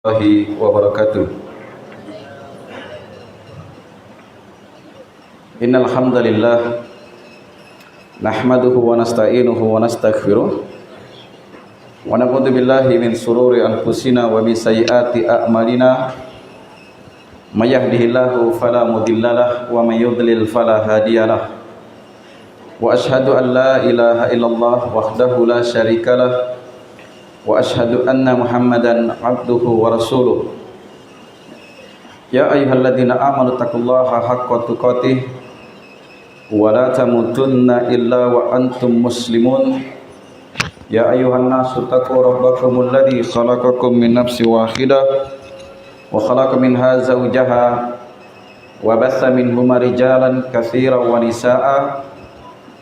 Warahmatullahi wabarakatuh. Innal hamdalillah nahmaduhu wa nasta'inuhu wa nastaghfiruh wa na'udzu billahi min shururi anfusina wa min sayyiati a'malina may yahdihillahu fala mudhillalah wa may yudlil fala hadiyalah wa asyhadu an la ilaha illallah wahdahu la syarikalah wa asyhadu anna Muhammadan abduhu wa rasuluh. Ya ayyuhalladzina amanu taqullaha haqqa tuqatih wa la tamutunna illa wa antum muslimun. Ya ayyuhan nasu taqu rabbakumul ladzi khalaqakum min nafsin wahidah wa khalaqa minha zawjaha wa bassa minhuma rijalan katsiran wa nisaa'a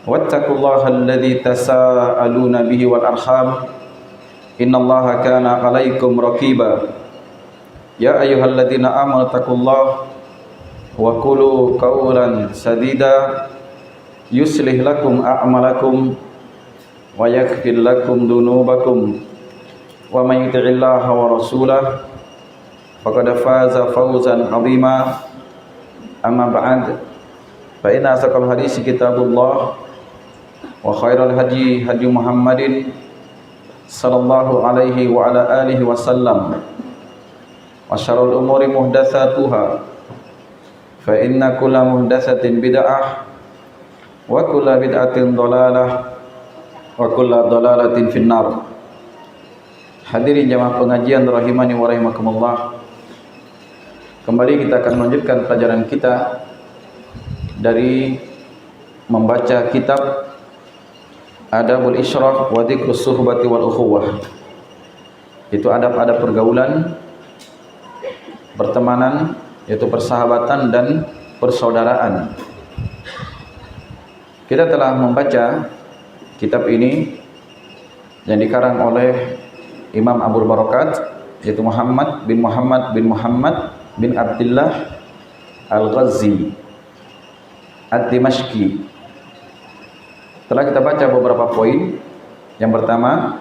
wattaqullaha alladzi tasaaluna bihi wal arham innallaha kana 'alaikum raqiba. Ya ayyuhalladzina amanu taqullaha wa qulu qawlan sadida yuslih lakum a'malakum wa yaghfir lakum dhunubakum wa may yuti'illaha wa rasulahu faqad faza fawzan 'azima. Amma ba'd, fa inna asaqal hadits kitabullah wa khairal hadi hadi Muhammadin sallallahu alaihi wa ala alihi wasallam wa syarrul umuri muhdatsatuha fa inna kulla muhdatsatin bid'ah wa kulla bid'atin dhalalah wa kulla dhalalatin finnar. Hadirin jamaah pengajian rahimani wa rahimakumullah, kembali kita akan melanjutkan pelajaran kita dari membaca kitab Adabul Isyraq wa Dzikrus Suhbati wal Ukhuwah. Itu adab-adab pergaulan, pertemanan, yaitu persahabatan dan persaudaraan. Kita telah membaca kitab ini yang dikarang oleh Imam Abu Barakat, yaitu Muhammad bin Abdullah Al-Ghazi Ad-Dimashqi. Setelah kita baca beberapa poin, yang pertama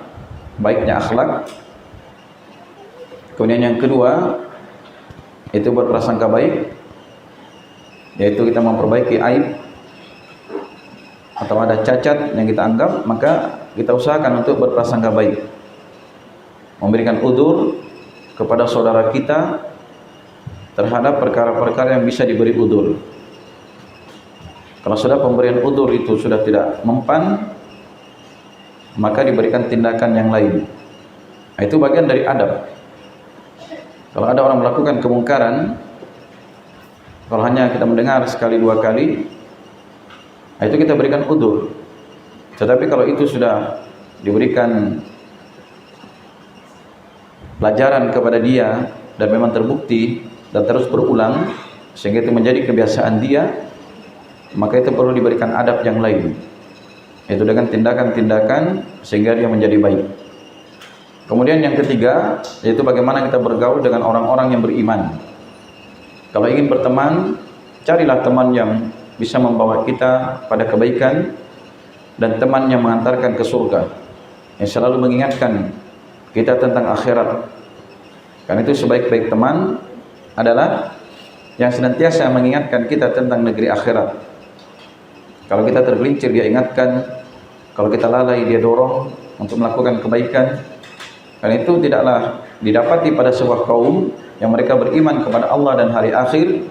baiknya akhlak, kemudian yang kedua itu berprasangka baik, yaitu kita memperbaiki aib atau ada cacat yang kita anggap, maka kita usahakan untuk berprasangka baik, memberikan udzur kepada saudara kita terhadap perkara-perkara yang bisa diberi udzur. Kalau sudah pemberian udzur itu sudah tidak mempan, maka diberikan tindakan yang lain. Nah, itu bagian dari adab. Kalau ada orang melakukan kemungkaran, kalau hanya kita mendengar sekali dua kali, nah itu kita berikan udzur. Tetapi kalau itu sudah diberikan pelajaran kepada dia dan memang terbukti dan terus berulang sehingga itu menjadi kebiasaan dia, maka itu perlu diberikan adab yang lain, yaitu dengan tindakan-tindakan sehingga dia menjadi baik. Kemudian yang ketiga, yaitu bagaimana kita bergaul dengan orang-orang yang beriman. Kalau ingin berteman, carilah teman yang bisa membawa kita pada kebaikan dan teman yang mengantarkan ke surga, yang selalu mengingatkan kita tentang akhirat. Karena itu sebaik-baik teman adalah yang senantiasa mengingatkan kita tentang negeri akhirat. Kalau kita tergelincir, dia ingatkan. Kalau kita lalai, dia dorong untuk melakukan kebaikan. Karena itu tidaklah didapati pada sebuah kaum yang mereka beriman kepada Allah dan hari akhir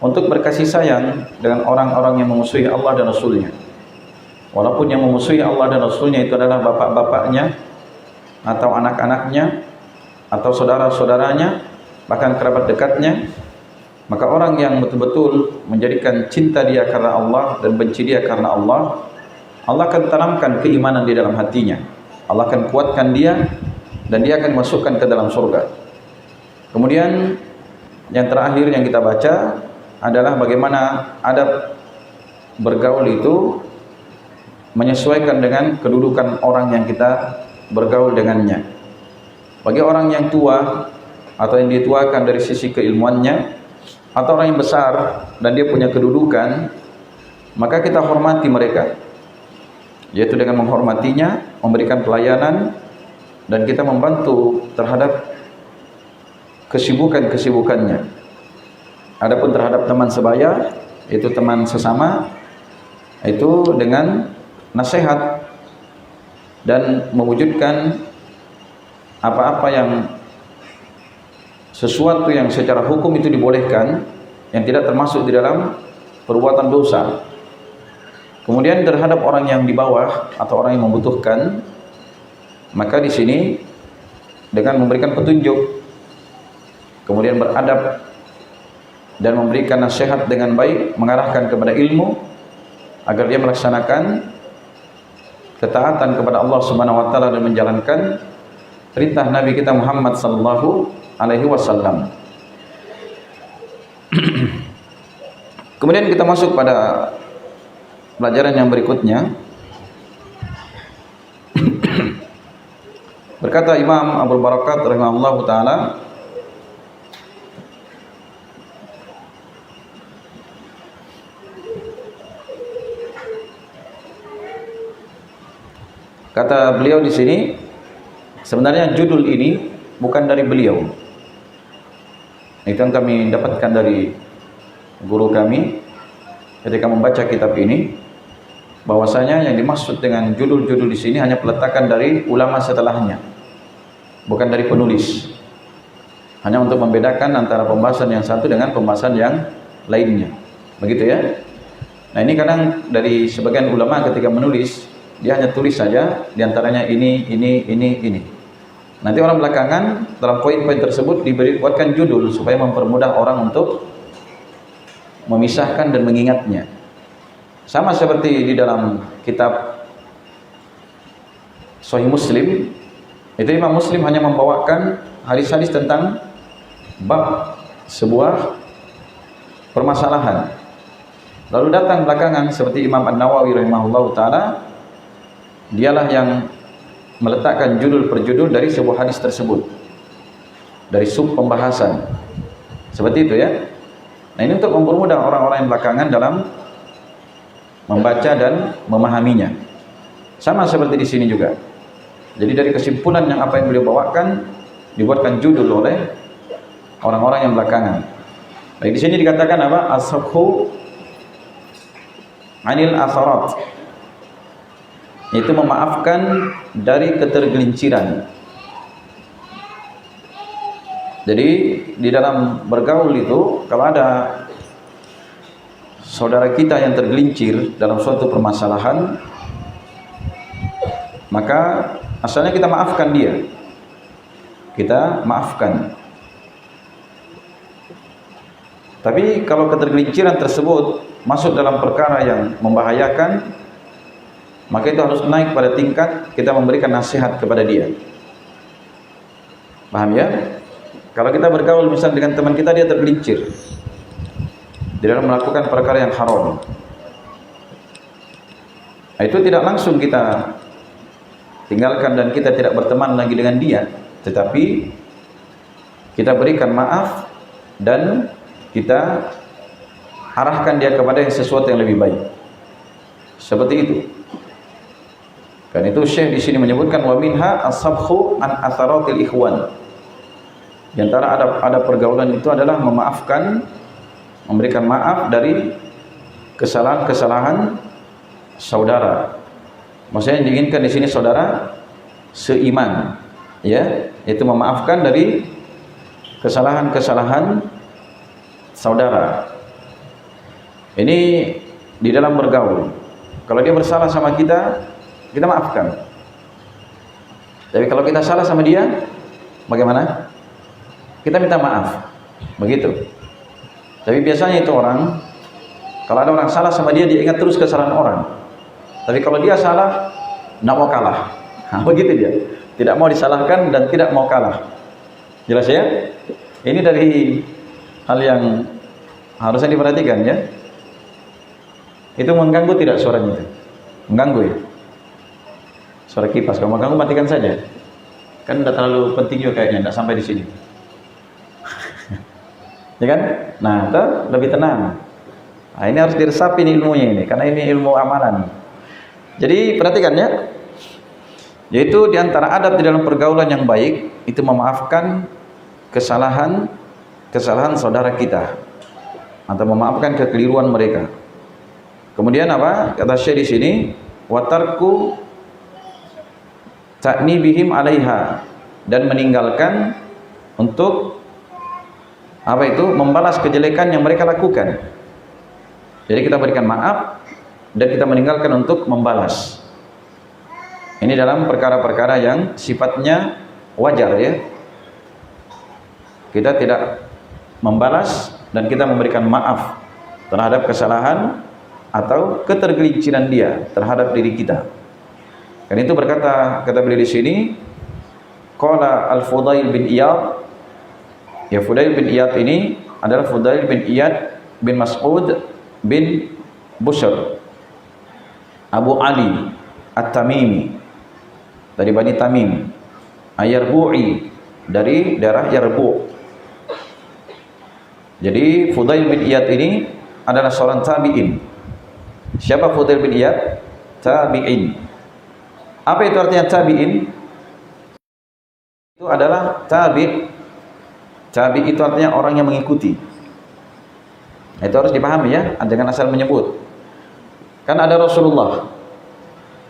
untuk berkasih sayang dengan orang-orang yang memusuhi Allah dan Rasulnya. Walaupun yang memusuhi Allah dan Rasulnya itu adalah bapak-bapaknya, atau anak-anaknya, atau saudara-saudaranya, bahkan kerabat dekatnya, maka orang yang betul-betul menjadikan cinta dia karena Allah dan benci dia karena Allah, Allah akan tanamkan keimanan di dalam hatinya. Allah akan kuatkan dia dan dia akan masukkan ke dalam surga. Kemudian yang terakhir yang kita baca adalah bagaimana adab bergaul itu menyesuaikan dengan kedudukan orang yang kita bergaul dengannya. Bagi orang yang tua atau yang dituakan dari sisi keilmuannya, atau orang yang besar dan dia punya kedudukan, maka kita hormati mereka, yaitu dengan menghormatinya, memberikan pelayanan, dan kita membantu terhadap kesibukan-kesibukannya. Adapun terhadap teman sebaya, itu teman sesama, itu dengan nasihat dan mewujudkan apa-apa yang sesuatu yang secara hukum itu dibolehkan, yang tidak termasuk di dalam perbuatan dosa. Kemudian terhadap orang yang di bawah atau orang yang membutuhkan, maka di sini dengan memberikan petunjuk, kemudian beradab dan memberikan nasihat dengan baik, mengarahkan kepada ilmu agar dia melaksanakan ketaatan kepada Allah Subhanahu wa taala dan menjalankan perintah Nabi kita Muhammad sallallahu alaihi wasallam. Kemudian kita masuk pada pelajaran yang berikutnya. Berkata Imam Abu Barakat rahimahullahu taala, kata beliau di sini, sebenarnya judul ini bukan dari beliau. Itu yang kami dapatkan dari guru kami ketika membaca kitab ini, bahwasanya yang dimaksud dengan judul-judul di sini hanya peletakan dari ulama setelahnya, bukan dari penulis. Hanya untuk membedakan antara pembahasan yang satu dengan pembahasan yang lainnya. Begitu ya. Nah, ini kadang dari sebagian ulama ketika menulis, dia hanya tulis saja diantaranya ini. Nanti orang belakangan dalam poin-poin tersebut dibuatkan judul supaya mempermudah orang untuk memisahkan dan mengingatnya. Sama seperti di dalam kitab Sahih Muslim, itu Imam Muslim hanya membawakan hadis-hadis tentang bab sebuah permasalahan. Lalu datang belakangan seperti Imam An-Nawawi rahimahullahu taala, dialah yang meletakkan judul per judul dari sebuah hadis tersebut, dari sub pembahasan. Seperti itu ya. Nah, ini untuk mempermudah orang-orang yang belakangan dalam membaca dan memahaminya. Sama seperti di sini juga. Jadi dari kesimpulan yang apa yang beliau bawakan dibuatkan judul oleh orang-orang yang belakangan. Baik, di sini dikatakan apa? As-sabhu anil atharat. Itu memaafkan dari ketergelinciran. Jadi di dalam bergaul itu, kalau ada saudara kita yang tergelincir dalam suatu permasalahan, maka asalnya kita maafkan dia. Kita maafkan. Tapi kalau ketergelinciran tersebut masuk dalam perkara yang membahayakan, maka itu harus naik pada tingkat kita memberikan nasihat kepada dia. Paham ya? Kalau kita bergaul misalnya dengan teman kita, dia tergelincir di dalam melakukan perkara yang haram, nah, itu tidak langsung kita tinggalkan dan kita tidak berteman lagi dengan dia, tetapi kita berikan maaf dan kita arahkan dia kepada sesuatu yang lebih baik. Seperti itu. Kan itu Syekh di sini menyebutkan wa minha as-sabhu an atharatil ikhwan. Di antara ada pergaulan itu adalah memaafkan, memberikan maaf dari kesalahan-kesalahan saudara. Maksudnya yang diinginkan di sini saudara seiman, ya, itu memaafkan dari kesalahan-kesalahan saudara. Ini di dalam bergaul. Kalau dia bersalah sama kita, kita maafkan. Tapi kalau kita salah sama dia, bagaimana? Kita minta maaf. Begitu. Tapi biasanya itu orang, kalau ada orang salah sama dia, dia ingat terus kesalahan orang. Tapi kalau dia salah, tidak mau kalah. Nah, begitu dia. Tidak mau disalahkan dan tidak mau kalah. Jelas ya? Ini dari hal yang harusnya diperhatikan ya. Itu mengganggu tidak suaranya itu? Mengganggu ya? Suara kipas, kalau mengganggu matikan saja. Kan tidak terlalu penting juga kayaknya, tidak sampai di sini. Ya kan? Nah, itu lebih tenang. Nah, ini harus diresapi ilmunya ini, karena ini ilmu amalan. Jadi perhatikan ya. Yaitu diantara adab di dalam pergaulan yang baik itu memaafkan kesalahan saudara kita atau memaafkan kekeliruan mereka. Kemudian apa? Kata Syekh di sini, wa tarku ta'nibihim 'alaiha, dan meninggalkan untuk apa itu? Membalas kejelekan yang mereka lakukan. Jadi kita berikan maaf dan kita meninggalkan untuk membalas. Ini dalam perkara-perkara yang sifatnya wajar ya. Kita tidak membalas dan kita memberikan maaf terhadap kesalahan atau ketergelinciran dia terhadap diri kita. Dan itu kata beliau di sini, qala Al-Fudail bin Iyad. Ya, Fudail bin Iyad ini adalah Fudail bin Iyad bin Mas'ud bin Bushr Abu Ali At-Tamimi dari Bani Tamim, Ayarbu'i dari daerah Yarbu'. Jadi Fudail bin Iyad ini adalah seorang tabi'in. Siapa Fudail bin Iyad? Tabi'in. Apa itu artinya tabi'in? Itu adalah tabi'. Tabi' itu artinya orang yang mengikuti. Itu harus dipahami ya, dengan asal menyebut. Kan ada Rasulullah.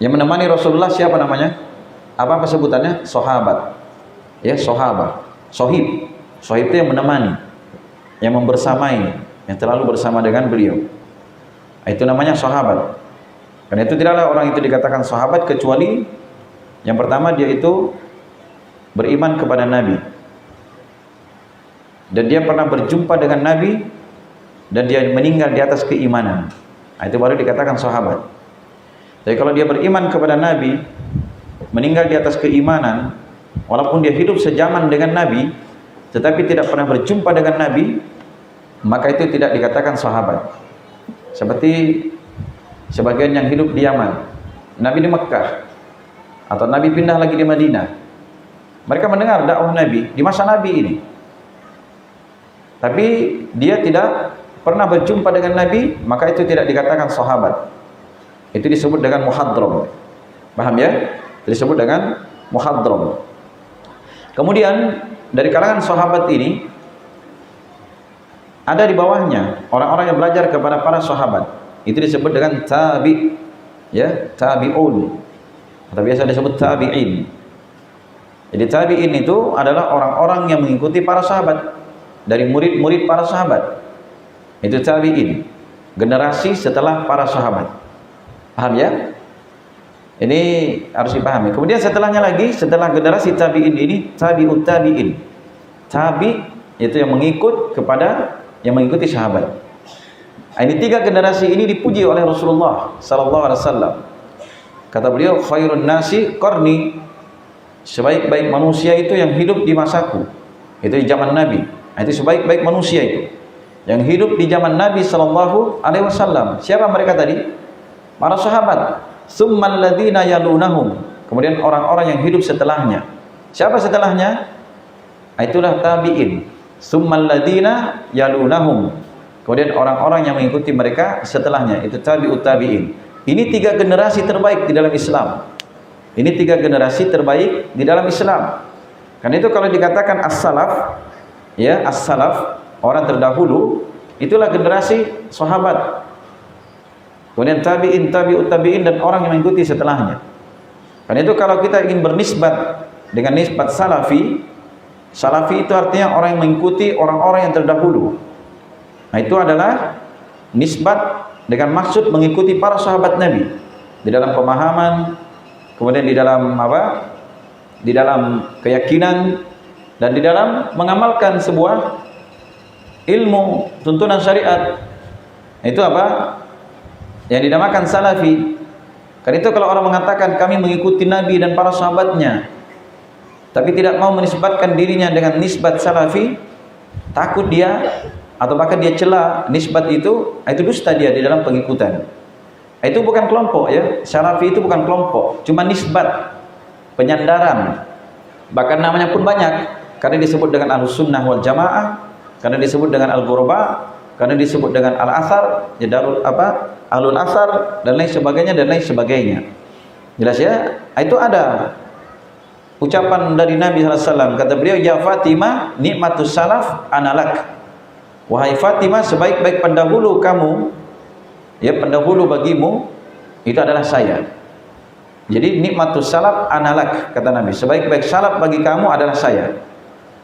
Yang menemani Rasulullah siapa namanya? Apa sebutannya? Sahabat. Ya, sahabat. Sohib. Sohib itu yang menemani, yang membersamai, yang terlalu bersama dengan beliau. Itu namanya sahabat. Karena itu tidaklah orang itu dikatakan sahabat kecuali yang pertama dia itu beriman kepada Nabi, dan dia pernah berjumpa dengan Nabi, dan dia meninggal di atas keimanan. Itu baru dikatakan sahabat. Jadi kalau dia beriman kepada Nabi, meninggal di atas keimanan, walaupun dia hidup sejaman dengan Nabi, tetapi tidak pernah berjumpa dengan Nabi, maka itu tidak dikatakan sahabat. Seperti sebagian yang hidup di Yaman, Nabi di Mekah, atau Nabi pindah lagi di Madinah. Mereka mendengar dakwah Nabi di masa Nabi ini, tapi dia tidak pernah berjumpa dengan Nabi, maka itu tidak dikatakan sahabat. Itu disebut dengan muhadram. Paham ya? Itu disebut dengan muhadram. Kemudian dari kalangan sahabat ini ada di bawahnya orang-orang yang belajar kepada para sahabat. Itu disebut dengan tabi', ya, tabi'un. Atau biasa disebut tabi'in. Jadi tabi'in itu adalah orang-orang yang mengikuti para sahabat, dari murid-murid para sahabat. Itu tabi'in, generasi setelah para sahabat. Paham ya? Ini harus dipahami. Kemudian setelahnya lagi, setelah generasi tabi'in ini, tabi'ut tabi'in. Tabi' itu yang mengikut kepada yang mengikuti sahabat. Ini tiga generasi ini dipuji oleh Rasulullah sallallahu alaihi wasallam. Kata beliau, khairun nasi qarni. Sebaik-baik manusia itu yang hidup di masaku. Itu di zaman Nabi. Itu sebaik-baik manusia itu yang hidup di zaman Nabi sallallahu alaihi wasallam. Siapa mereka tadi? Para sahabat. Tsummal ladzina yalunahum. Kemudian orang-orang yang hidup setelahnya. Siapa setelahnya? Itulah tabi'in. Tsummal ladzina yalunahum. Kemudian orang-orang yang mengikuti mereka setelahnya, itu tabi'ut tabi'in. Ini tiga generasi terbaik di dalam Islam. Ini tiga generasi terbaik di dalam Islam. Karena itu kalau dikatakan as-salaf, ya, as-salaf, orang terdahulu, itulah generasi sahabat. Kemudian tabi'in, tabi'ut tabi'in, dan orang yang mengikuti setelahnya. Karena itu kalau kita ingin bernisbat dengan nisbat salafi, salafi itu artinya orang yang mengikuti orang-orang yang terdahulu. Nah, itu adalah nisbat dengan maksud mengikuti para sahabat Nabi di dalam pemahaman, kemudian di dalam apa? Di dalam keyakinan, dan di dalam mengamalkan sebuah ilmu tuntunan syariat. Itu apa? Yang dinamakan salafi. Karena itu kalau orang mengatakan kami mengikuti Nabi dan para sahabatnya, tapi tidak mau menisbatkan dirinya dengan nisbat salafi, takut dia atau bahkan dia cela nisbat itu dusta dia di dalam pengikutan. Itu bukan kelompok ya. Salafi itu bukan kelompok, cuma nisbat, penyandaran. Bahkan namanya pun banyak, karena disebut dengan Ahlus-Sunnah wal Jamaah, karena disebut dengan Al-Ghuraba, karena disebut dengan Al-Athar, ya Darul apa? Ahlul Athar, dan lain sebagainya dan lain sebagainya. Jelas ya? Itu ada. ucapan dari Nabi SAW. Kata beliau, ya Fatimah, nikmatus salaf analak. Wahai Fatimah, sebaik-baik pendahulu kamu, ya pendahulu bagimu, itu adalah saya. Jadi nikmatus salaf analak, kata Nabi. Sebaik-baik salaf bagi kamu adalah saya.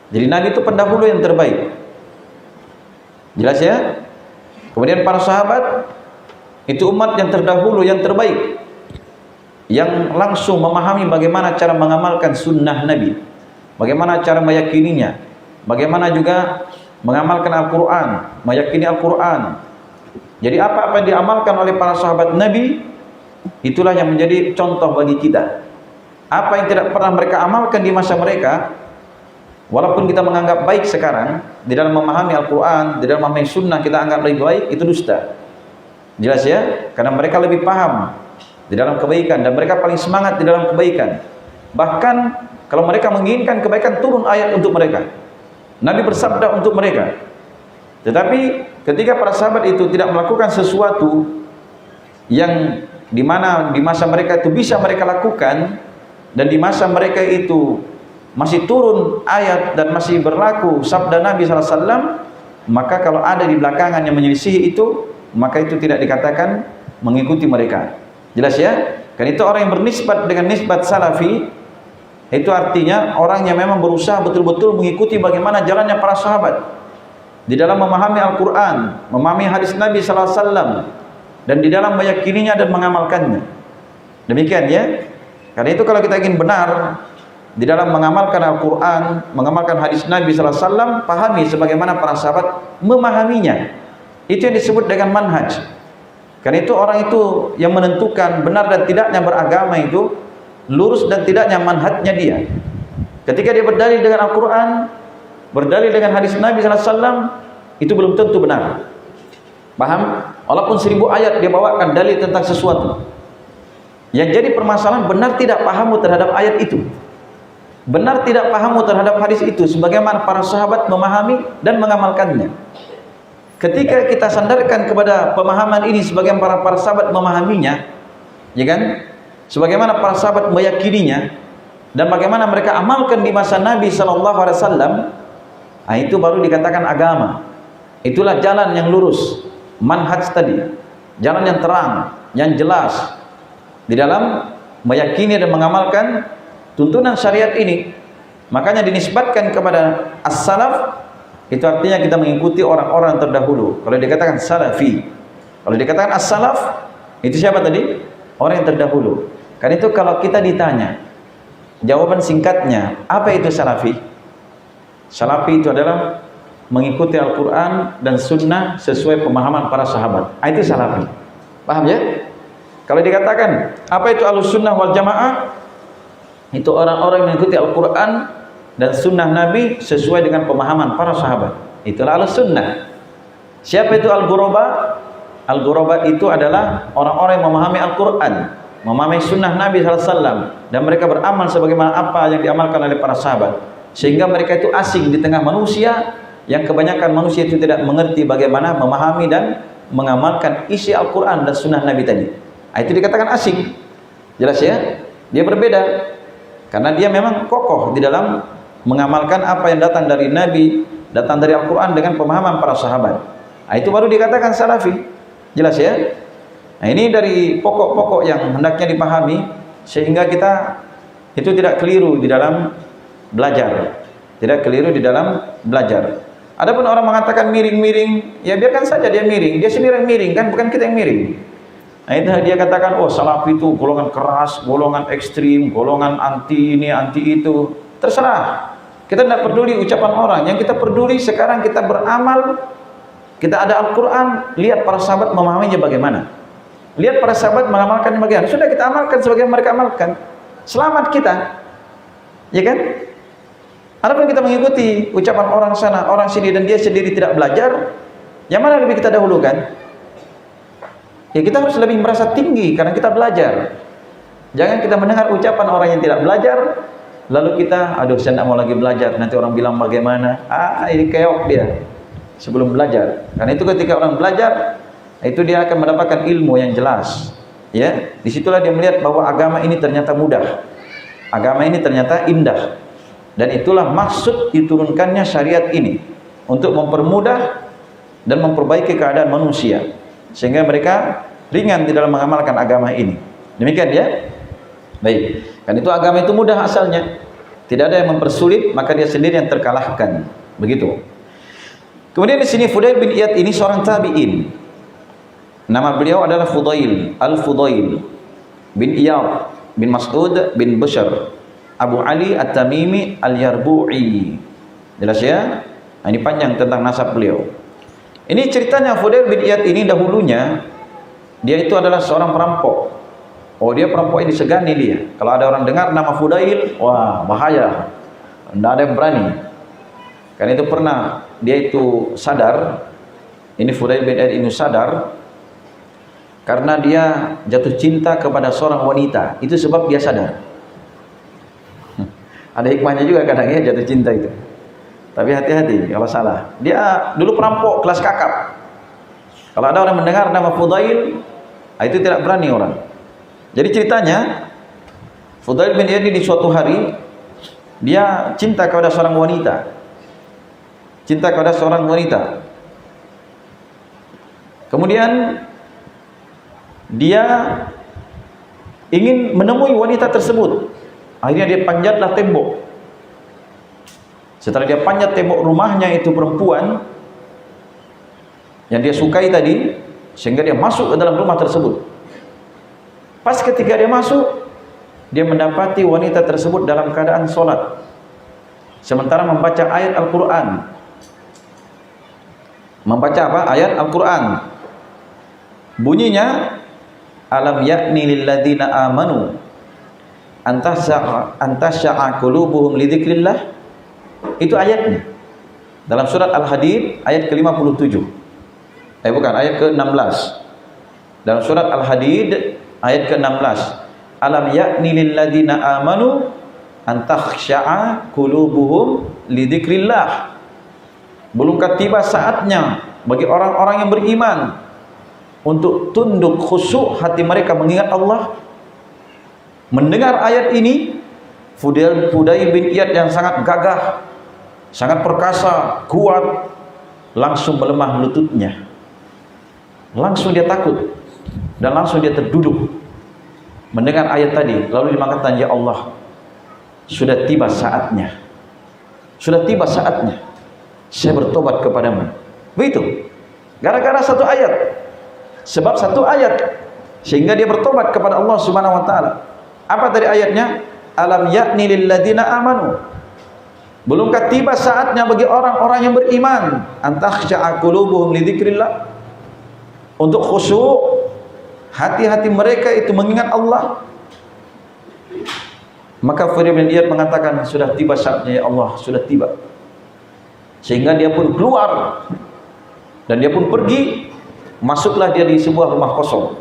Jadi Nabi itu pendahulu yang terbaik. Jelas ya? Kemudian para sahabat itu umat yang terdahulu, yang terbaik, yang langsung memahami bagaimana cara mengamalkan sunnah Nabi, bagaimana cara meyakininya, bagaimana juga mengamalkan Al-Quran, meyakini Al-Quran. Jadi apa-apa yang diamalkan oleh para sahabat Nabi, itulah yang menjadi contoh bagi kita. Apa yang tidak pernah mereka amalkan di masa mereka, walaupun kita menganggap baik sekarang, di dalam memahami Al-Quran, di dalam memahami sunnah kita anggap lebih baik, itu dusta. Jelas ya? Karena mereka lebih paham di dalam kebaikan, dan mereka paling semangat di dalam kebaikan. Bahkan kalau mereka menginginkan kebaikan, turun ayat untuk mereka, Nabi bersabda untuk mereka. Tetapi ketika para sahabat itu tidak melakukan sesuatu yang dimana di masa mereka itu bisa mereka lakukan, dan di masa mereka itu masih turun ayat dan masih berlaku sabda Nabi SAW, maka kalau ada di belakangan yang menyelisihi itu, maka itu tidak dikatakan mengikuti mereka. Jelas ya? Kan itu orang yang bernisbat dengan nisbat salafi, itu artinya orang yang memang berusaha betul-betul mengikuti bagaimana jalannya para sahabat di dalam memahami Al-Quran, memahami hadis Nabi SAW, dan di dalam meyakininya dan mengamalkannya. Demikian ya. Karena itu kalau kita ingin benar di dalam mengamalkan Al-Quran, mengamalkan hadis Nabi SAW, pahami sebagaimana para sahabat memahaminya. Itu yang disebut dengan manhaj. Karena itu orang itu yang menentukan benar dan tidaknya beragama itu, lurus dan tidaknya manhajnya dia. Ketika dia berdalil dengan Al-Quran, berdalil dengan hadis Nabi SAW, itu belum tentu benar. Paham? Walaupun 1000 ayat dia bawakan dalil tentang sesuatu, yang jadi permasalahan benar tidak pahamu terhadap ayat itu, benar tidak pahamu terhadap hadis itu, sebagaimana para sahabat memahami dan mengamalkannya. Ketika kita sandarkan kepada pemahaman ini sebagaimana para sahabat memahaminya, ya kan? Sebagaimana para sahabat meyakininya dan bagaimana mereka amalkan di masa Nabi SAW, nah itu baru dikatakan agama. Itulah jalan yang lurus, manhaj tadi, jalan yang terang, yang jelas di dalam meyakini dan mengamalkan tuntunan syariat ini. Makanya dinisbatkan kepada as-salaf, itu artinya kita mengikuti orang-orang terdahulu. Kalau dikatakan salafi, kalau dikatakan as-salaf, itu siapa tadi? Orang yang terdahulu. Kan itu kalau kita ditanya, jawaban singkatnya, apa itu salafi? Salafi itu adalah mengikuti Al-Quran dan sunnah sesuai pemahaman para sahabat. Itu salafi. Paham ya? Kalau dikatakan, apa itu Ahlus-Sunnah wal Jamaah? Itu orang-orang yang mengikuti Al-Quran dan sunnah Nabi sesuai dengan pemahaman para sahabat. Itulah Ahlus-Sunnah. Siapa itu Al-Ghuraba? Al-Ghuraba itu adalah orang-orang yang memahami Al-Quran, memahami sunnah Nabi SAW, dan mereka beramal sebagaimana apa yang diamalkan oleh para sahabat, sehingga mereka itu asing di tengah manusia, yang kebanyakan manusia itu tidak mengerti bagaimana memahami dan mengamalkan isi Al-Quran dan sunnah Nabi tadi. Itu dikatakan asing. Jelas ya? Dia berbeda karena dia memang kokoh di dalam mengamalkan apa yang datang dari Nabi, datang dari Al-Quran dengan pemahaman para sahabat. Itu baru dikatakan salafi. Jelas ya? Nah, ini dari pokok-pokok yang hendaknya dipahami sehingga kita itu tidak keliru di dalam belajar. Tidak keliru di dalam belajar. Adapun orang mengatakan miring-miring, ya biarkan saja dia miring. Dia sendiri yang miring kan, bukan kita yang miring. Nah, itu dia katakan, oh salafi itu golongan keras, golongan ekstrim, golongan anti ini, anti itu. Terserah. Kita tidak peduli ucapan orang. Yang kita peduli sekarang kita beramal. Kita ada Al-Quran. Lihat para sahabat memahaminya bagaimana. Lihat para sahabat mengamalkannya bagaimana. Sudah kita amalkan sebagaimana mereka amalkan. Selamat kita. Ya kan? Adapun kita mengikuti ucapan orang sana, orang sini, dan dia sendiri tidak belajar, yang mana lebih kita dahulukan? Ya kita harus lebih merasa tinggi karena kita belajar. Jangan kita mendengar ucapan orang yang tidak belajar, lalu kita, aduh saya tidak mau lagi belajar, nanti orang bilang bagaimana, ini keok dia sebelum belajar. Karena itu ketika orang belajar, itu dia akan mendapatkan ilmu yang jelas. Ya, disitulah dia melihat bahwa agama ini ternyata mudah. Agama ini ternyata indah, dan itulah maksud diturunkannya syariat ini, untuk mempermudah dan memperbaiki keadaan manusia sehingga mereka ringan di dalam mengamalkan agama ini. Demikian ya. Baik. Kan itu agama itu mudah asalnya. Tidak ada yang mempersulit, maka dia sendiri yang terkalahkan. Begitu. Kemudian di sini Fudail bin Iyad ini seorang tabi'in. Nama beliau adalah Fudail, Al-Fudail bin Iyad bin Mas'ud bin Bushr Abu Ali At-Tamimi Al-Yarbu'i. Jelas ya? Nah, ini panjang tentang nasab beliau. Ini ceritanya Fudail bin Iyad ini dahulunya dia itu adalah seorang perampok. Oh, dia perampok ini disegani dia. Kalau ada orang dengar nama Fudail, wah bahaya. Tidak ada yang berani. Karena itu pernah dia itu sadar, ini Fudail bin Iyad ini sadar karena dia jatuh cinta kepada seorang wanita. Itu sebab dia sadar. Ada hikmahnya juga kadang ya jatuh cinta itu. Tapi hati-hati kalau salah. Dia dulu perampok kelas kakap. Kalau ada orang mendengar nama Fudail, itu tidak berani orang. Jadi ceritanya Fudail bin Iyad di suatu hari dia cinta kepada seorang wanita. Cinta kepada seorang wanita. Kemudian dia ingin menemui wanita tersebut. Akhirnya dia panjatlah tembok. Setelah dia panjat tembok rumahnya itu perempuan yang dia sukai tadi, sehingga dia masuk ke dalam rumah tersebut. Pas ketika dia masuk, dia mendapati wanita tersebut dalam keadaan sholat, sementara membaca ayat Al-Quran. Membaca apa? Ayat Al-Quran. Bunyinya, alam yakni lilladzina amanu antasya'a qulubuhum lidzikrillah. Itu ayatnya dalam surat Al-Hadid ayat ke-57. Bukan, ayat ke-16. Dalam surat Al-Hadid ayat ke-16. Alam yakni lilladzina amanu antakhsha'a qulubuhum lidzikrillah. Belumkah tiba saatnya bagi orang-orang yang beriman untuk tunduk khusyuk hati mereka mengingat Allah. Mendengar ayat ini, Fudail bin Iyad yang sangat gagah, sangat perkasa, kuat, langsung melemah lututnya. Langsung dia takut dan langsung dia terduduk mendengar ayat tadi. Lalu dia mengatakan, ya Allah, sudah tiba saatnya. Sudah tiba saatnya saya bertobat kepadamu. Begitu. Gara-gara satu ayat. Sebab satu ayat sehingga dia bertobat kepada Allah Subhanahu wa taala. Apa tadi ayatnya? Alam yakni lilladzina amanu. Belumkah tiba saatnya bagi orang-orang yang beriman antakhsha'a qulubuhum lidzikrillah, untuk khusyuk hati-hati mereka itu mengingat Allah. Maka Fudail bin Iyad mengatakan, sudah tiba saatnya ya Allah, sudah tiba. Sehingga dia pun keluar dan dia pun pergi. Masuklah dia di sebuah rumah kosong.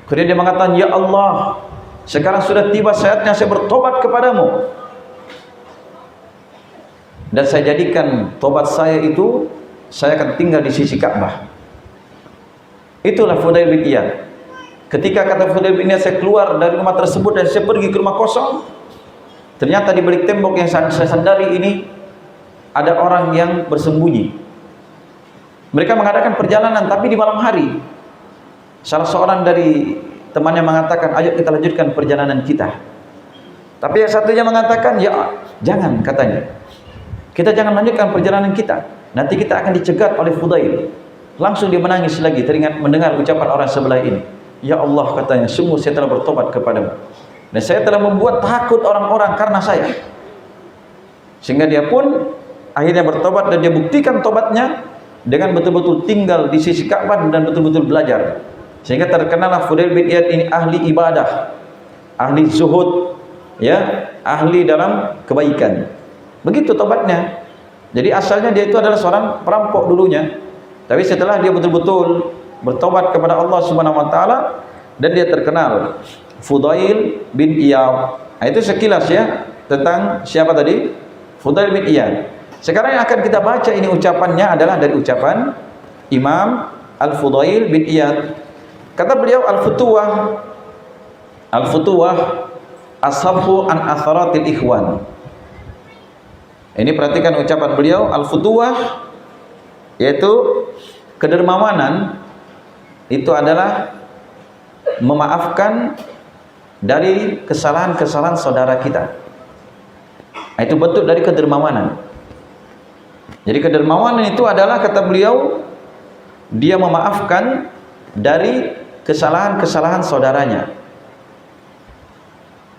Kemudian dia mengatakan, ya Allah, sekarang sudah tiba saatnya saya bertobat kepadamu, dan saya jadikan tobat saya itu, saya akan tinggal di sisi Ka'bah. Itulah Fudail bin Iyad. Ketika kata Fudail bin Iyad, saya keluar dari rumah tersebut dan saya pergi ke rumah kosong, ternyata di balik tembok yang saya sandari ini ada orang yang bersembunyi. Mereka mengadakan perjalanan tapi di malam hari. Salah seorang dari temannya mengatakan, ayo kita lanjutkan perjalanan kita. Tapi yang satunya mengatakan, ya jangan, katanya. Kita jangan lanjutkan perjalanan kita. Nanti kita akan dicegat oleh Fudail. Langsung dia menangis lagi teringat mendengar ucapan orang sebelah ini. Ya Allah, katanya, sungguh saya telah bertobat kepadamu. Dan saya telah membuat takut orang-orang karena saya. Sehingga dia pun akhirnya bertobat dan dia buktikan tobatnya dengan betul-betul tinggal di sisi Ka'bah dan betul-betul belajar. Sehingga terkenallah Fudail bin Iyad ini ahli ibadah, ahli zuhud, ya, ahli dalam kebaikan. Begitu tobatnya. Jadi asalnya dia itu adalah seorang perampok dulunya, tapi setelah dia betul-betul bertobat kepada Allah Subhanahu wa taala dan dia terkenal Fudail bin Iyad. Nah, itu sekilas ya tentang siapa tadi? Fudail bin Iyad. Sekarang yang akan kita baca ini ucapannya adalah dari ucapan Imam Al-Fudail bin Iyad. Kata beliau, Al-Futuwah As-safu an atharatil ikhwan. Ini perhatikan ucapan beliau, al-futuwah yaitu kedermawanan itu adalah memaafkan dari kesalahan-kesalahan saudara kita. Itu bentuk dari kedermawanan. Jadi kedermawanan itu adalah, kata beliau, dia memaafkan dari kesalahan-kesalahan saudaranya.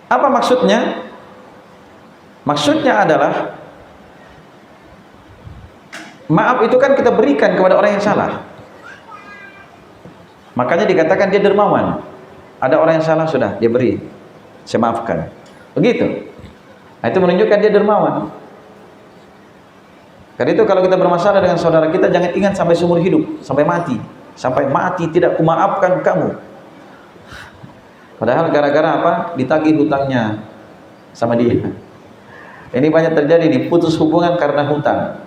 Apa maksudnya? Maksudnya adalah maaf itu kan kita berikan kepada orang yang salah. Makanya dikatakan dia dermawan. Ada orang yang salah, sudah dia beri, saya maafkan. Begitu. Nah, itu menunjukkan dia dermawan. Karena itu kalau kita bermasalah dengan saudara kita, jangan ingat sampai seumur hidup, sampai mati. Sampai mati tidak kumaafkan kamu. Padahal gara-gara apa? Ditagih hutangnya sama dia. Ini banyak terjadi, diputus hubungan karena hutang.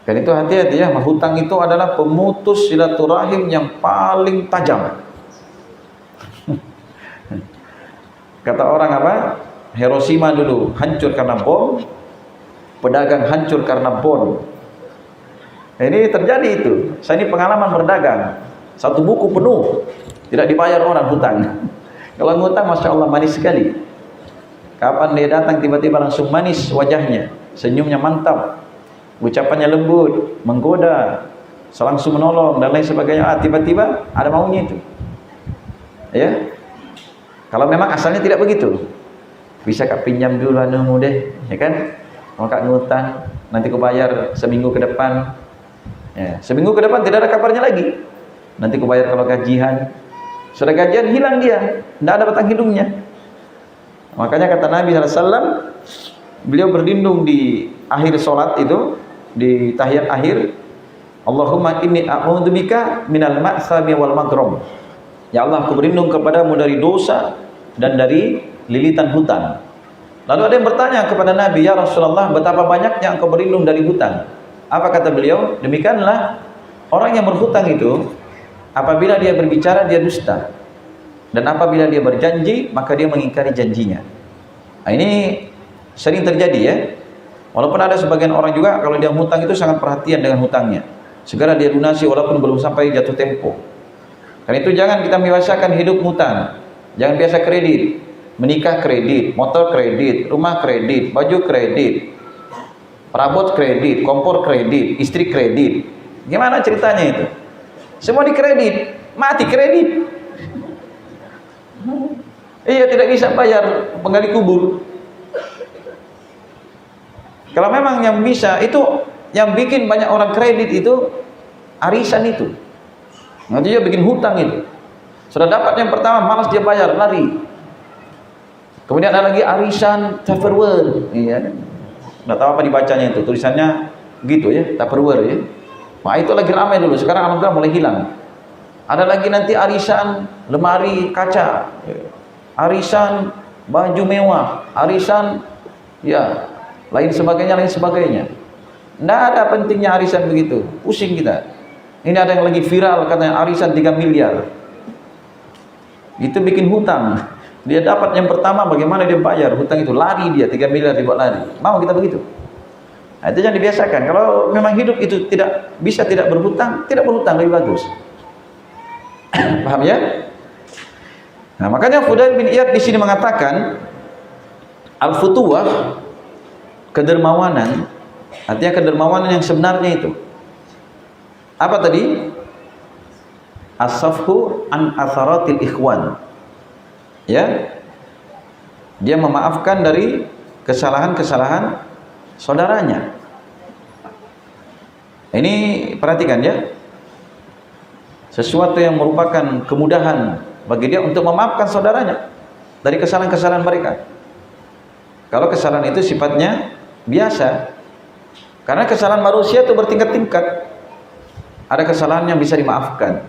Dan itu hati-hati ya, hutang itu adalah pemutus silaturahim yang paling tajam. Kata orang apa? Hiroshima dulu hancur karena bom, pedagang hancur karena bom. Ini terjadi itu. Saya ini pengalaman berdagang. Satu buku penuh, tidak dibayar orang hutang. Kalau ngutang, Masya Allah manis sekali. Kapan dia datang tiba-tiba langsung manis wajahnya, senyumnya mantap. Ucapannya lembut, menggoda, langsung menolong dan lain sebagainya. Tiba-tiba ada maunya itu. Ya. Kalau memang asalnya tidak begitu. Bisa kak pinjam dulu anumu deh, ya kan? Mau kak ngutang, nanti ku bayar seminggu ke depan. Ya, seminggu ke depan tidak ada kabarnya lagi. Nanti ku bayar kalau gajian. Sudah gajian hilang dia, tidak ada batang hidungnya. Makanya kata Nabi SAW, beliau berlindung di akhir sholat itu, di tahiyat akhir, Allahumma inni a'udzubika minal ma'sami wal magrom. Ya Allah, aku berlindung kepadamu dari dosa dan dari lilitan hutang. Lalu ada yang bertanya kepada Nabi, ya Rasulullah, betapa banyaknya engkau berlindung dari hutang? Apa kata beliau? Demikianlah orang yang berhutang itu, apabila dia berbicara dia dusta, dan apabila dia berjanji maka dia mengingkari janjinya. Nah, ini sering terjadi ya. Walaupun ada sebagian orang juga kalau dia hutang itu sangat perhatian dengan hutangnya, segera dia lunasi walaupun belum sampai jatuh tempo. Karena itu jangan kita membiasakan hidup hutang. Jangan biasa kredit, menikah kredit, motor kredit, rumah kredit, baju kredit, perabot kredit, kompor kredit, istri kredit. Gimana ceritanya itu? Semua dikredit, mati kredit. Iya, tidak bisa bayar penggali kubur. Kalau memang yang bisa itu, yang bikin banyak orang kredit itu arisan itu. Nanti dia bikin hutang itu. Sudah dapat yang pertama, malas dia bayar, lari. Kemudian ada lagi arisan Tupperware. Iya. Nggak tahu apa dibacanya itu, tulisannya gitu ya, Tupperware ya. Wah, itu lagi ramai dulu, sekarang alhamdulillah mulai hilang. Ada lagi nanti arisan lemari kaca, arisan baju mewah, arisan ya lain sebagainya, lain sebagainya. Nggak ada pentingnya arisan begitu, pusing kita. Ini ada yang lagi viral katanya arisan 3 miliar. Itu bikin hutang. Dia dapat yang pertama, bagaimana dia bayar hutang itu, lari dia 3 miliar dibuat lari. Mau kita begitu? Nah, itu jangan dibiasakan. Kalau memang hidup itu tidak bisa tidak berhutang, tidak berhutang lebih bagus. Paham ya? Nah, makanya Fudail bin Iyad di sini mengatakan al-futuwah, kedermawanan, artinya kedermawanan yang sebenarnya itu apa tadi? As-safhu an atharatil ikhwan. Ya, dia memaafkan dari kesalahan-kesalahan saudaranya. Ini perhatikan ya, sesuatu yang merupakan kemudahan bagi dia untuk memaafkan saudaranya dari kesalahan-kesalahan mereka. Kalau kesalahan itu sifatnya biasa, karena kesalahan manusia itu bertingkat-tingkat. Ada kesalahan yang bisa dimaafkan.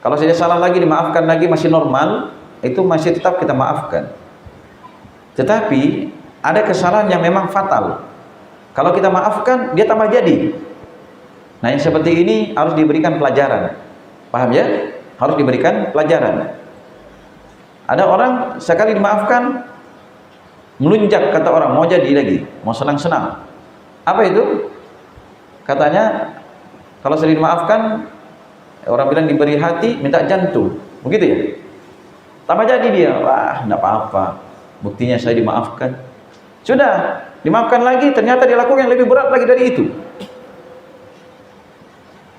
Kalau saja salah lagi dimaafkan lagi masih normal, itu masih tetap kita maafkan. Tetapi ada kesalahan yang memang fatal. Kalau kita maafkan, dia tambah jadi. Nah, yang seperti ini harus diberikan pelajaran. Paham ya? Harus diberikan pelajaran. Ada orang sekali dimaafkan melunjak, kata orang, mau jadi lagi, mau senang-senang. Apa itu? Katanya kalau sering dimaafkan, orang bilang diberi hati, minta jantung. Begitu ya? Tambah jadi dia, wah enggak apa-apa, buktinya saya dimaafkan. Sudah, dimaafkan lagi, ternyata dia lakukan yang lebih berat lagi dari itu.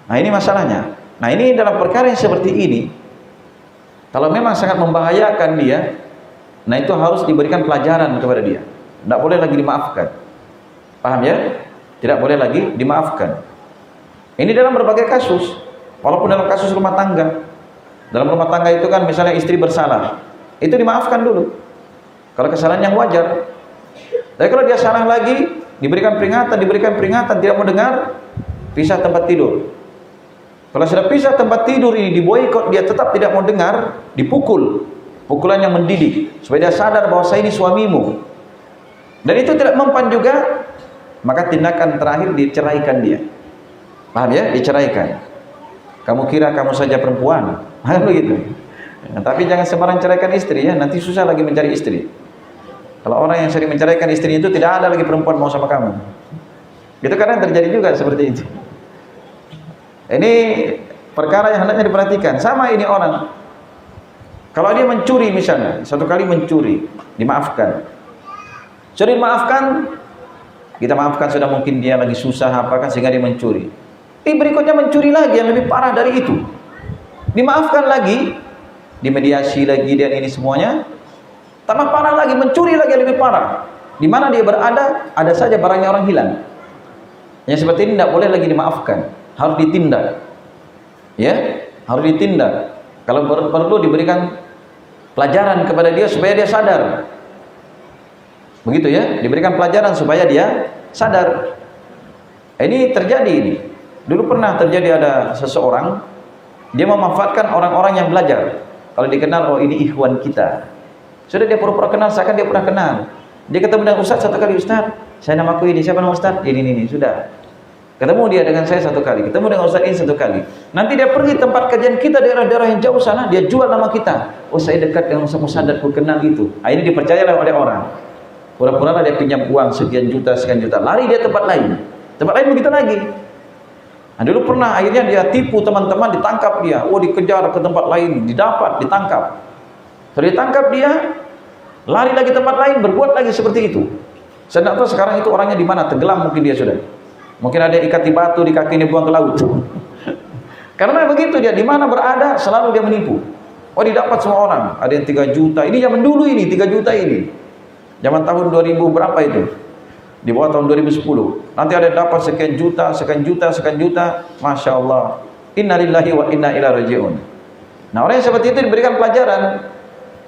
Nah ini masalahnya. Nah ini dalam perkara yang seperti ini, kalau memang sangat membahayakan dia, nah itu harus diberikan pelajaran kepada dia. Tidak boleh lagi dimaafkan. Paham ya? Tidak boleh lagi dimaafkan. Ini dalam berbagai kasus. Walaupun dalam kasus rumah tangga. Dalam rumah tangga itu kan misalnya istri bersalah, itu dimaafkan dulu. Kalau kesalahan yang wajar. Tapi kalau dia salah lagi, diberikan peringatan, tidak mau dengar, pisah tempat tidur. Kalau sudah pisah tempat tidur ini, diboikot, dia tetap tidak mau dengar, dipukul. Pukulan yang mendidik, supaya dia sadar bahwa saya ini suamimu. Dan itu tidak mempan juga, maka tindakan terakhir diceraikan dia. Paham ya? Diceraikan. Kamu kira kamu saja perempuan, begitu. Nah, tapi jangan sembarang ceraikan istri ya, nanti susah lagi mencari istri. Kalau orang yang sering menceraikan istri itu, tidak ada lagi perempuan mau sama kamu. Itu kadang terjadi juga seperti itu. Ini perkara yang hendaknya diperhatikan. Sama ini orang, kalau dia mencuri misalnya, satu kali mencuri, dimaafkan. Sudah dimaafkan, kita maafkan, sudah mungkin dia lagi susah apa kan sehingga dia mencuri. Berikutnya mencuri lagi yang lebih parah dari itu. Dimaafkan lagi, dimediasi lagi dan ini semuanya. Tambah parah lagi, mencuri lagi yang lebih parah. Di mana dia berada, ada saja barangnya orang hilang. Yang seperti ini tidak boleh lagi dimaafkan, harus ditindak. Ya, harus ditindak. Kalau perlu diberikan pelajaran kepada dia supaya dia sadar. Begitu ya, diberikan pelajaran supaya dia sadar. Ini terjadi ini. Dulu pernah terjadi, ada seseorang, dia memanfaatkan orang-orang yang belajar. Kalau dikenal, oh ini ikhwan kita. Sudah dia pura-pura kenal, seakan dia pernah kenal. Dia ketemu dengan Ustaz satu kali, Ustaz, saya namaku ini, siapa nama Ustaz? Ini, sudah. Ketemu dia dengan saya satu kali, ketemu dengan Ustaz ini satu kali. Nanti dia pergi tempat kajian kita, daerah-daerah yang jauh sana, dia jual nama kita. Oh saya dekat dengan Ustaz Musadat, ku kenal itu. Nah, ini dipercayalah oleh orang. Pura-pura lah dia pinjam uang sekian juta, lari dia tempat lain. Tempat lain begitu lagi. Nah, dulu pernah akhirnya dia tipu teman-teman, ditangkap dia. Oh dikejar ke tempat lain, didapat, ditangkap. Setelah ditangkap dia, lari lagi tempat lain, berbuat lagi seperti itu. Saya tidak tahu sekarang itu orangnya di mana, tenggelam mungkin dia sudah. Mungkin ada ikat di batu, di kakinya buang ke laut. Karena begitu dia, di mana berada, selalu dia menipu. Oh didapat semua orang, ada yang 3 juta. Ini zaman dulu ini, 3 juta ini. Zaman tahun 2000 berapa itu? Di bawah tahun 2010. Nanti ada dapat sekian juta, Masya Allah. Innalillahi wa inna ilaihi raji'un. Nah orang yang seperti itu diberikan pelajaran.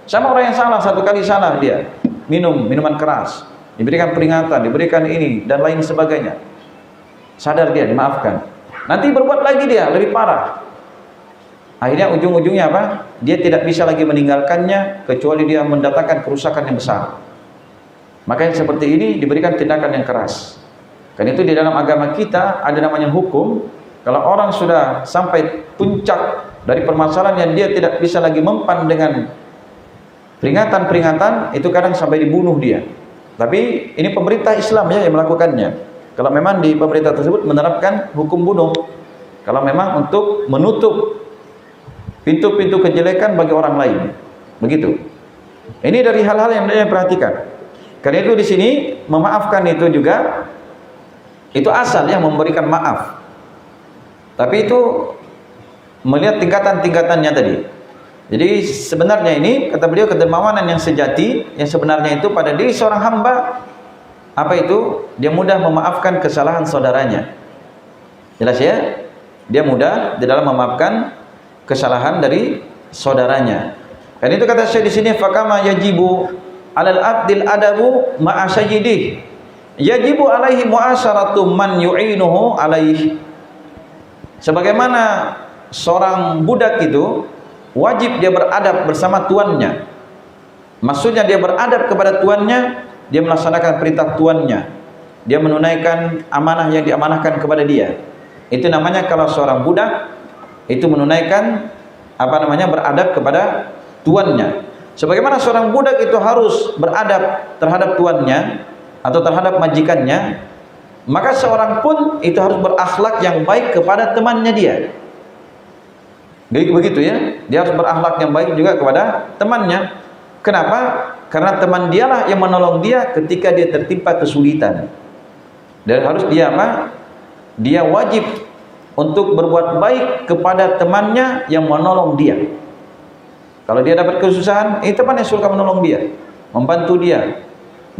Sama orang yang salah, satu kali salah dia, minuman keras, diberikan peringatan, diberikan ini, dan lain sebagainya. Sadar dia, dimaafkan. Nanti berbuat lagi dia, lebih parah. Akhirnya ujung-ujungnya apa? Dia tidak bisa lagi meninggalkannya, kecuali dia mendatangkan kerusakan yang besar. Maka yang seperti ini diberikan tindakan yang keras. Karena itu di dalam agama kita ada namanya hukum. Kalau orang sudah sampai puncak dari permasalahan yang dia tidak bisa lagi mempan dengan peringatan-peringatan, itu kadang sampai dibunuh dia. Tapi ini pemerintah Islam ya yang melakukannya. Kalau memang di pemerintah tersebut menerapkan hukum bunuh, kalau memang untuk menutup pintu-pintu kejelekan bagi orang lain, begitu. Ini dari hal-hal yang saya perhatikan. Karena itu di sini memaafkan itu juga, itu asal ya, memberikan maaf. Tapi itu melihat tingkatan-tingkatannya tadi. Jadi sebenarnya ini, kata beliau, kedermawanan yang sejati, yang sebenarnya itu pada diri seorang hamba, apa itu? Dia mudah memaafkan kesalahan saudaranya. Jelas ya? Dia mudah di dalam memaafkan kesalahan dari saudaranya. Dan itu kata Syekh di sini, fakama yajibu alal abdil adabu ma'a sayyidih, yajibu alaihi mu'asyaratu man yu'inuhu alaihi. Sebagaimana seorang budak itu wajib dia beradab bersama tuannya. Maksudnya dia beradab kepada tuannya, dia melaksanakan perintah tuannya, dia menunaikan amanah yang diamanahkan kepada dia. Itu namanya kalau seorang budak itu menunaikan beradab kepada tuannya. Sebagaimana seorang budak itu harus beradab terhadap tuannya atau terhadap majikannya, maka seorang pun itu harus berakhlak yang baik kepada temannya dia. Begitu ya, dia harus berakhlak yang baik juga kepada temannya. Kenapa? Karena teman dialah yang menolong dia ketika dia tertimpa kesulitan. Dan harus dia apa? Dia wajib untuk berbuat baik kepada temannya yang menolong dia. Kalau dia dapat kesusahan, teman yang suka menolong dia, membantu dia,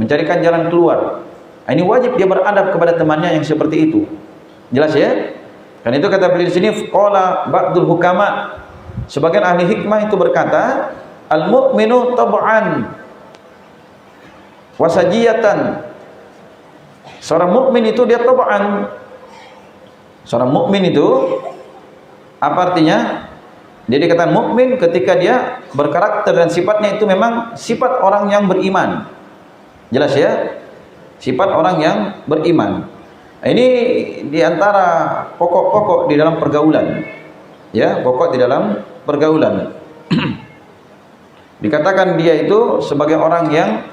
mencarikan jalan keluar. Ini wajib dia beradab kepada temannya yang seperti itu. Jelas ya? Kan itu kata beliau di sini, qala ba'dul hukama. Sebagian ahli hikmah itu berkata, al-mu'minu tab'an wasajiyatan. Seorang mukmin itu dia tab'an. Seorang mukmin itu apa artinya? Dia dikatakan mukmin ketika dia berkarakter dan sifatnya itu memang sifat orang yang beriman. Jelas ya? Sifat orang yang beriman. Ini diantara pokok-pokok di dalam pergaulan. Ya, pokok di dalam pergaulan. Dikatakan dia itu sebagai orang yang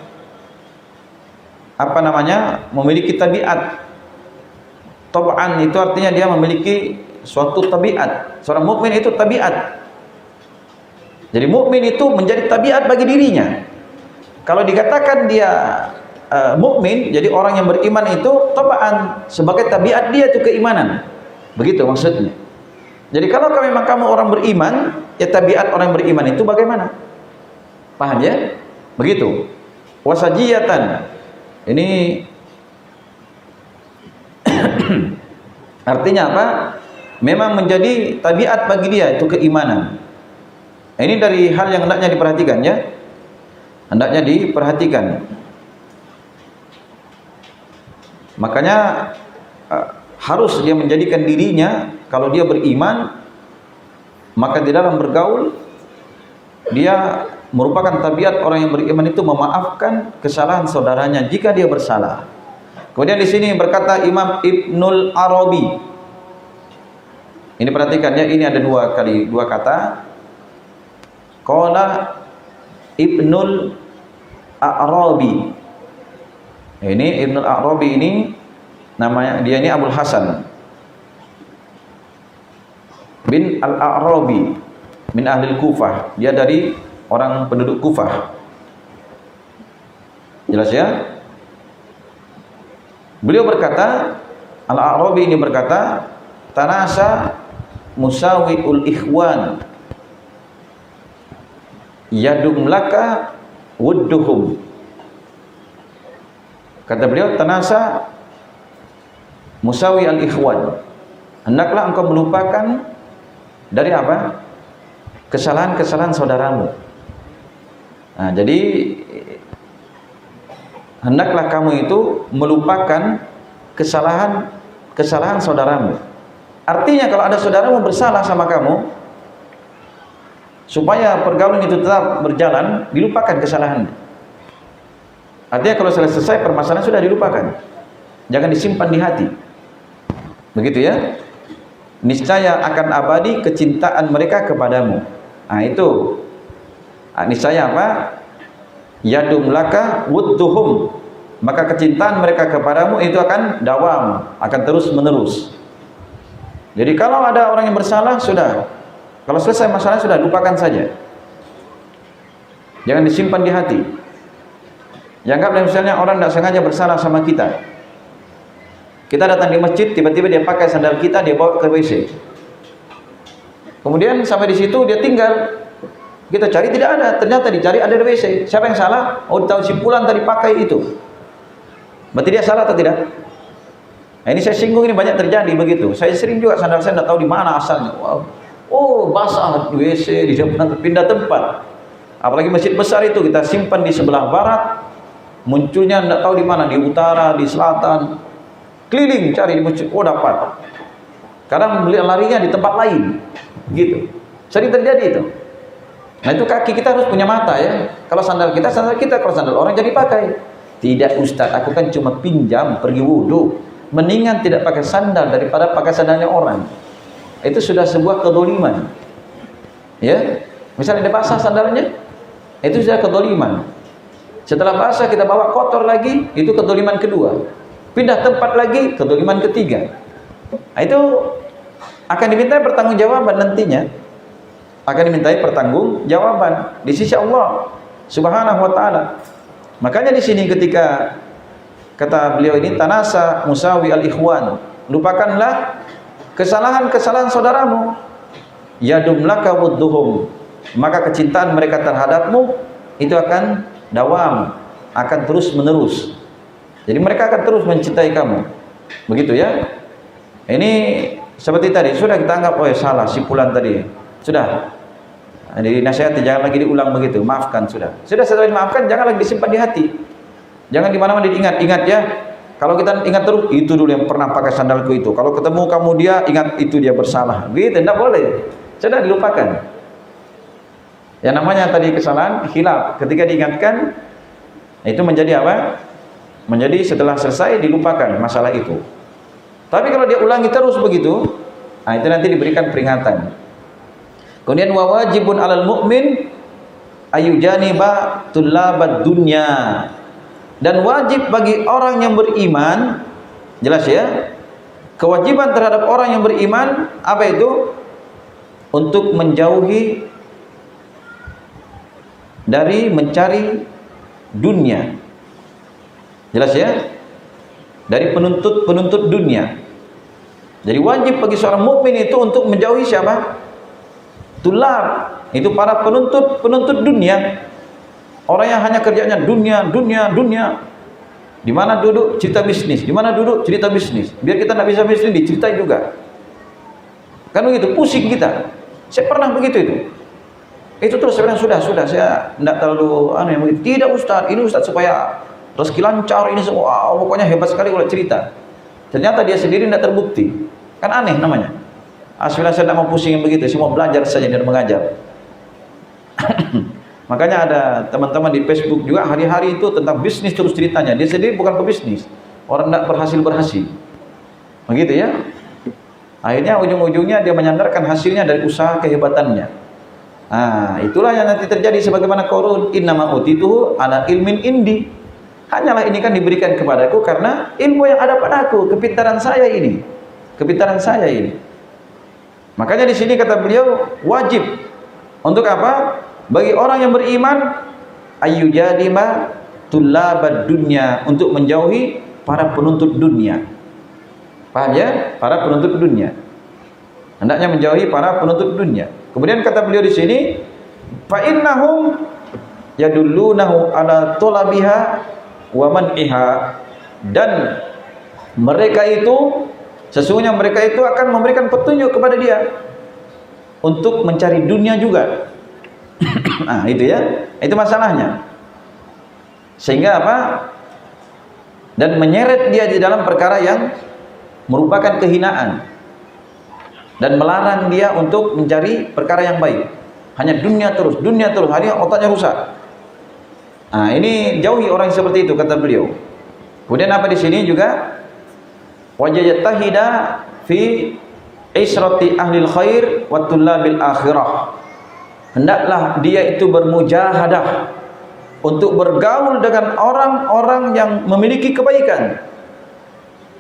apa namanya? Memiliki tabiat. Tab'an itu artinya dia memiliki suatu tabiat. Seorang mukmin itu tabiat. Jadi mukmin itu menjadi tabiat bagi dirinya. Kalau dikatakan dia mukmin, jadi orang yang beriman itu tab'an, sebagai tabiat dia itu keimanan. Begitu maksudnya. Jadi kalau memang kamu orang beriman, ya tabiat orang beriman itu bagaimana? Paham ya? Begitu. Wasajiyatan. Ini artinya apa? Memang menjadi tabiat bagi dia itu keimanan. Ini dari hal yang hendaknya diperhatikan ya. Hendaknya diperhatikan. Makanya harus dia menjadikan dirinya, kalau dia beriman, maka di dalam bergaul dia merupakan tabiat orang yang beriman itu memaafkan kesalahan saudaranya jika dia bersalah. Kemudian di sini berkata Imam Ibnul Arabi. Ini perhatikan ya, ini ada dua kata. Qala Ibnul Arabi. Ini Ibnul Arabi ini namanya, dia ini Abul Hasan bin Al-Arabi min ahli Kufah. Dia dari orang penduduk Kufah. Jelas ya? Beliau berkata, Al-Arabi ini berkata, tanasa musawiul ikhwan yadum laka wudduhum. Kata beliau, tanasa musawi al-ikhwan, hendaklah engkau melupakan dari apa? Kesalahan-kesalahan saudaramu. Nah, jadi hendaklah kamu itu melupakan kesalahan saudaramu. Artinya kalau ada saudaramu bersalah sama kamu, supaya pergaulan itu tetap berjalan, dilupakan kesalahannya. Artinya kalau selesai permasalahan sudah dilupakan, jangan disimpan di hati. Begitu ya? Niscaya akan abadi kecintaan mereka kepadamu. Nah itu, niscaya apa? Yadum laka wudduhum, maka kecintaan mereka kepadamu itu akan dawam, akan terus menerus. Jadi kalau ada orang yang bersalah, sudah, kalau selesai masalah sudah, lupakan saja, jangan disimpan di hati. Anggaplah misalnya orang tidak sengaja bersalah sama kita, kita datang di masjid, tiba-tiba dia pakai sandal kita, dia bawa ke WC, kemudian sampai di situ dia tinggal. Kita cari tidak ada, ternyata dicari ada di WC. Siapa yang salah? Oh, tahu si Fulan tadi pakai itu. Berarti dia salah atau tidak? Nah, ini saya singgung, ini banyak terjadi begitu. Saya sering juga sandal saya tidak tahu di mana asalnya. Wow. Oh, basah di WC, di depan, pindah tempat. Apalagi masjid besar itu kita simpan di sebelah barat, munculnya tidak tahu di mana, di utara, di selatan. Keliling cari di masjid, oh dapat. Kadang larinya di tempat lain, gitu. Sering terjadi itu. Nah itu kaki kita harus punya mata ya. Kalau sandal kita, kalau sandal orang jadi pakai. Tidak Ustaz, aku kan cuma pinjam pergi wudhu. Mendingan tidak pakai sandal daripada pakai sandalnya orang. Itu sudah sebuah kedoliman. Ya, misalnya dia basah sandalnya, Itu sudah kedoliman. Setelah basah kita bawa kotor lagi, itu kedoliman kedua. Pindah tempat lagi, kedoliman ketiga. Nah, itu akan dimintai pertanggungjawaban nantinya. Akan dimintai pertanggungjawaban di sisi Allah Subhanahu wa taala. Makanya di sini ketika kata beliau ini, tanasa musawi al-ikhwan, lupakanlah kesalahan-kesalahan saudaramu. Yadum laka wudduhum, maka kecintaan mereka terhadapmu itu akan dawam, akan terus menerus. Jadi mereka akan terus mencintai kamu. Begitu ya. Ini seperti tadi sudah kita anggap oh ya salah si fulan tadi. Sudah. Jadi nasihat jangan lagi diulang begitu. Maafkan sudah. Sudah setelah dimaafkan jangan lagi disimpan di hati. Jangan di mana-mana diingat. Ingat ya. Kalau kita ingat terus itu dulu yang pernah pakai sandalku itu. Kalau ketemu kamu dia ingat itu dia bersalah. Gitu enggak boleh. Sudah dilupakan. Yang namanya tadi kesalahan khilaf ketika diingatkan itu menjadi apa? Menjadi setelah selesai dilupakan masalah itu. Tapi kalau dia ulangi terus begitu, nah itu nanti diberikan peringatan. Kemudian wa wajibun 'alal mu'min ayujaniba tullabad dunya. Dan wajib bagi orang yang beriman, jelas ya? Kewajiban terhadap orang yang beriman apa itu? Untuk menjauhi dari mencari dunia. Jelas ya? Dari penuntut dunia. Jadi wajib bagi seorang mukmin itu untuk menjauhi siapa? Tulab, itu para penuntut dunia. Orang yang hanya kerjanya dunia. Di mana duduk cerita bisnis, di mana duduk cerita bisnis. Biar kita tidak bisa bisnis diceritai juga. Kan begitu, pusing kita. Saya pernah begitu itu. Itu terus saya bilang sudah saya tidak terlalu aneh begitu. Tidak Ustaz, ini Ustaz supaya rezeki lancar ini semua. Pokoknya hebat sekali kalau cerita. Ternyata dia sendiri tidak terbukti. Kan aneh namanya. Asal saya tidak mau pusing yang begitu, saya mau belajar saja dan mengajar. Makanya ada teman-teman di Facebook juga hari-hari itu tentang bisnis terus ceritanya. Dia sendiri bukan pebisnis. Orang tidak berhasil. Begitu ya. Akhirnya ujung-ujungnya dia menyandarkan hasilnya dari usaha kehebatannya. Nah, itulah yang nanti terjadi sebagaimana Qarun, innama utituhu ala ilmin indi. Hanyalah ini kan diberikan kepadaku karena ilmu yang ada padaku, kepintaran saya ini. Makanya di sini kata beliau wajib untuk apa? Bagi orang yang beriman ayyujadima tullabad dunya, untuk menjauhi para penuntut dunia. Paham ya? Para penuntut dunia. Hendaknya menjauhi para penuntut dunia. Kemudian kata beliau di sini, fa innahum yadullunahu ala talabiha wa man'iha, dan mereka itu sesungguhnya mereka itu akan memberikan petunjuk kepada dia untuk mencari dunia juga. Nah, itu ya. Itu masalahnya. Sehingga apa? Dan menyeret dia di dalam perkara yang merupakan kehinaan dan melarang dia untuk mencari perkara yang baik. Hanya dunia terus, hanya otaknya rusak. Nah, ini jauhi orang seperti itu kata beliau. Kemudian apa di sini juga wajayatahida fi israti ahlil khair wa tullabil akhirah. Hendaklah dia itu bermujahadah untuk bergaul dengan orang-orang yang memiliki kebaikan